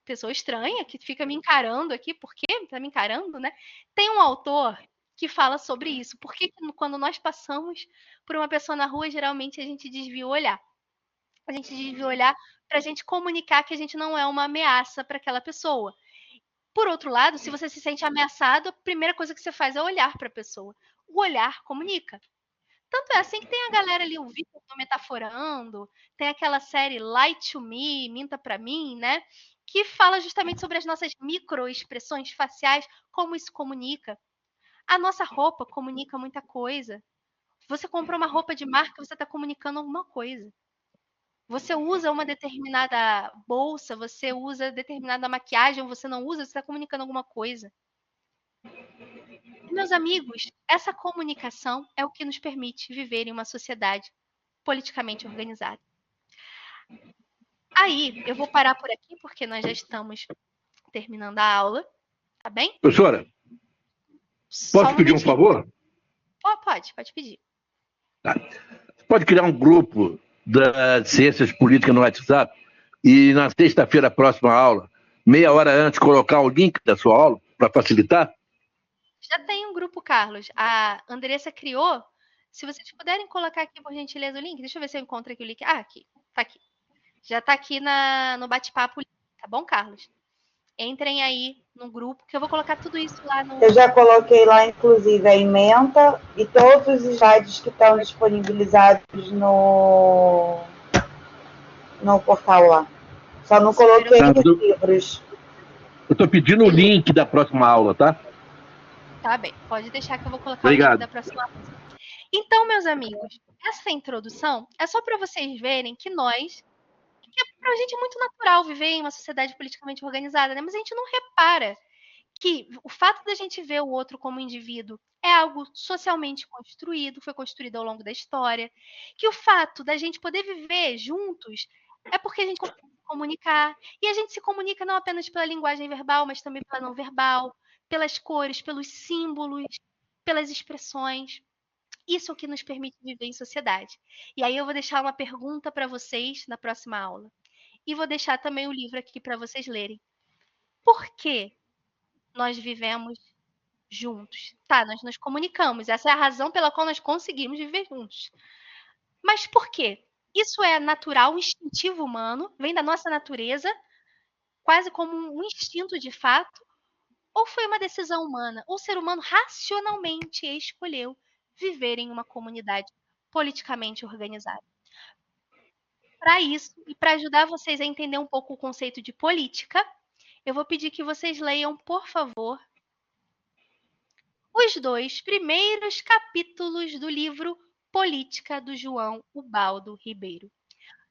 pessoa estranha que fica me encarando aqui, por que está me encarando, né? Tem um autor que fala sobre isso. Por que quando nós passamos por uma pessoa na rua, geralmente a gente desvia o olhar? A gente desvia o olhar para a gente comunicar que a gente não é uma ameaça para aquela pessoa. Por outro lado, se você se sente ameaçado, a primeira coisa que você faz é olhar para a pessoa. O olhar comunica. Tanto é assim que tem a galera ali, o Vitor do Metaforando, tem aquela série Lie to Me, Minta Pra Mim, né? Que fala justamente sobre as nossas microexpressões faciais, como isso comunica. A nossa roupa comunica muita coisa. Você comprou uma roupa de marca, você está comunicando alguma coisa. Você usa uma determinada bolsa, você usa determinada maquiagem, ou você não usa, você está comunicando alguma coisa. Meus amigos, essa comunicação é o que nos permite viver em uma sociedade politicamente organizada. Aí, eu vou parar por aqui, porque nós já estamos terminando a aula, tá bem? Professora, posso pedir um favor? Pode pedir. Tá. Pode criar um grupo das ciências políticas no WhatsApp e na sexta-feira, próxima aula, meia hora antes, colocar o link da sua aula para facilitar? Já tem um grupo, Carlos. A Andressa criou. Se vocês puderem colocar aqui, por gentileza, o link. Deixa eu ver se eu encontro aqui o link. Ah, aqui. Tá aqui. Já tá aqui no bate-papo. Tá bom, Carlos? Entrem aí no grupo, que eu vou colocar tudo isso lá no... Eu já coloquei lá, inclusive, a ementa e todos os slides que estão disponibilizados no portal lá. Só não coloquei os livros. Eu estou pedindo o link da próxima aula, tá? Tá bem, pode deixar que eu vou colocar Obrigado. o link da próxima aula. Então, meus amigos, essa introdução é só para vocês verem que pra gente é muito natural viver em uma sociedade politicamente organizada, né? Mas a gente não repara que o fato da gente ver o outro como indivíduo é algo socialmente construído, foi construído ao longo da história, que o fato da gente poder viver juntos é porque a gente consegue se comunicar, e a gente se comunica não apenas pela linguagem verbal, mas também pela não verbal, pelas cores, pelos símbolos, pelas expressões. Isso é o que nos permite viver em sociedade. E aí eu vou deixar uma pergunta para vocês na próxima aula. E vou deixar também o livro aqui para vocês lerem. Por que nós vivemos juntos? Tá, nós nos comunicamos. Essa é a razão pela qual nós conseguimos viver juntos. Mas por quê? Isso é natural, instintivo humano, vem da nossa natureza, quase como um instinto de fato, ou foi uma decisão humana? O ser humano racionalmente escolheu viver em uma comunidade politicamente organizada. Para isso, e para ajudar vocês a entender um pouco o conceito de política, eu vou pedir que vocês leiam, por favor, os 2 primeiros capítulos do livro Política, do João Ubaldo Ribeiro.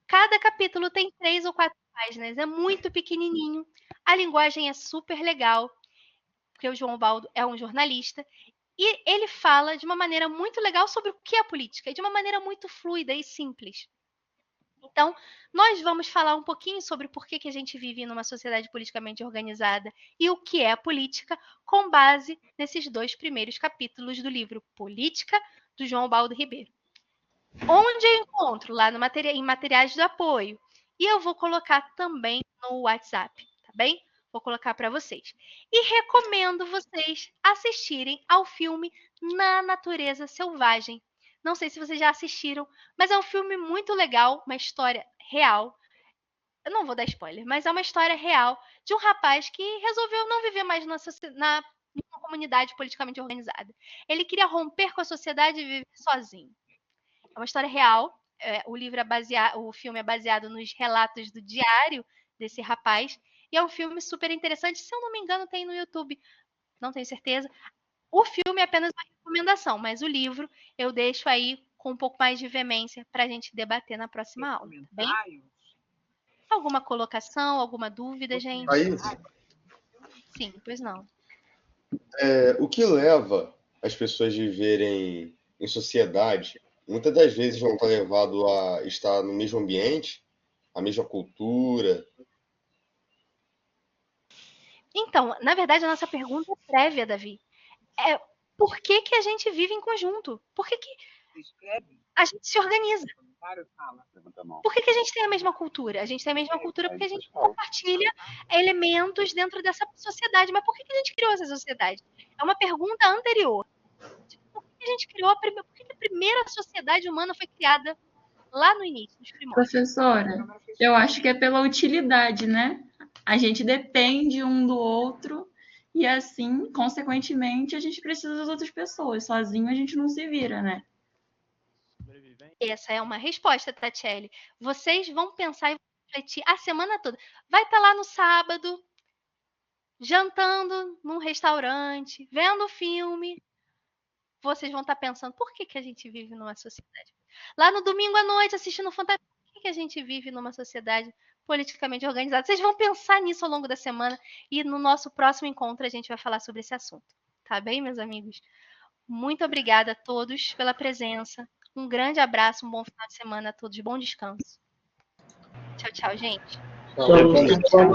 Cada capítulo tem 3 ou 4 páginas, é muito pequenininho, a linguagem é super legal, porque o João Ubaldo é um jornalista, e ele fala de uma maneira muito legal sobre o que é política, e de uma maneira muito fluida e simples. Então, nós vamos falar um pouquinho sobre por que a gente vive numa sociedade politicamente organizada e o que é a política, com base nesses 2 primeiros capítulos do livro Política, do João Ubaldo Ribeiro. Onde eu encontro? Lá no em materiais do apoio. E eu vou colocar também no WhatsApp, tá bem? Vou colocar para vocês. E recomendo vocês assistirem ao filme Na Natureza Selvagem. Não sei se vocês já assistiram, mas é um filme muito legal, uma história real. Eu não vou dar spoiler, mas é uma história real de um rapaz que resolveu não viver mais numa comunidade politicamente organizada. Ele queria romper com a sociedade e viver sozinho. É uma história real. O filme é baseado nos relatos do diário desse rapaz. E é um filme super interessante. Se eu não me engano, tem no YouTube. Não tenho certeza. O filme é apenas uma recomendação, mas o livro eu deixo aí com um pouco mais de veemência para a gente debater na próxima aula. Tá bem? Alguma colocação, alguma dúvida, gente? Aí, Sim, pois não. o que leva as pessoas a viverem em sociedade, muitas das vezes vão estar levados a estar no mesmo ambiente, a mesma cultura. Então, na verdade, a nossa pergunta é prévia, Davi. Por que a gente vive em conjunto? Por que a gente se organiza? Por que a gente tem a mesma cultura? A gente tem a mesma cultura porque a gente compartilha elementos dentro dessa sociedade. Mas por que a gente criou essa sociedade? É uma pergunta anterior. Por que a gente criou por que a primeira sociedade humana foi criada lá no início, nos primórdios? Professora, eu acho que é pela utilidade, né? A gente depende um do outro e assim, consequentemente, a gente precisa das outras pessoas. Sozinho a gente não se vira, né? Essa é uma resposta, Tatiele. Vocês vão pensar e refletir a semana toda. Vai estar lá no sábado, jantando num restaurante, vendo filme. Vocês vão estar pensando, por que a gente vive numa sociedade? Lá no domingo à noite, assistindo Fantástico, por que a gente vive numa sociedade politicamente organizada? Vocês vão pensar nisso ao longo da semana e no nosso próximo encontro a gente vai falar sobre esse assunto. Tá bem, meus amigos? Muito obrigada a todos pela presença. Um grande abraço, um bom final de semana a todos. Bom descanso. Tchau, tchau, gente. Tchau.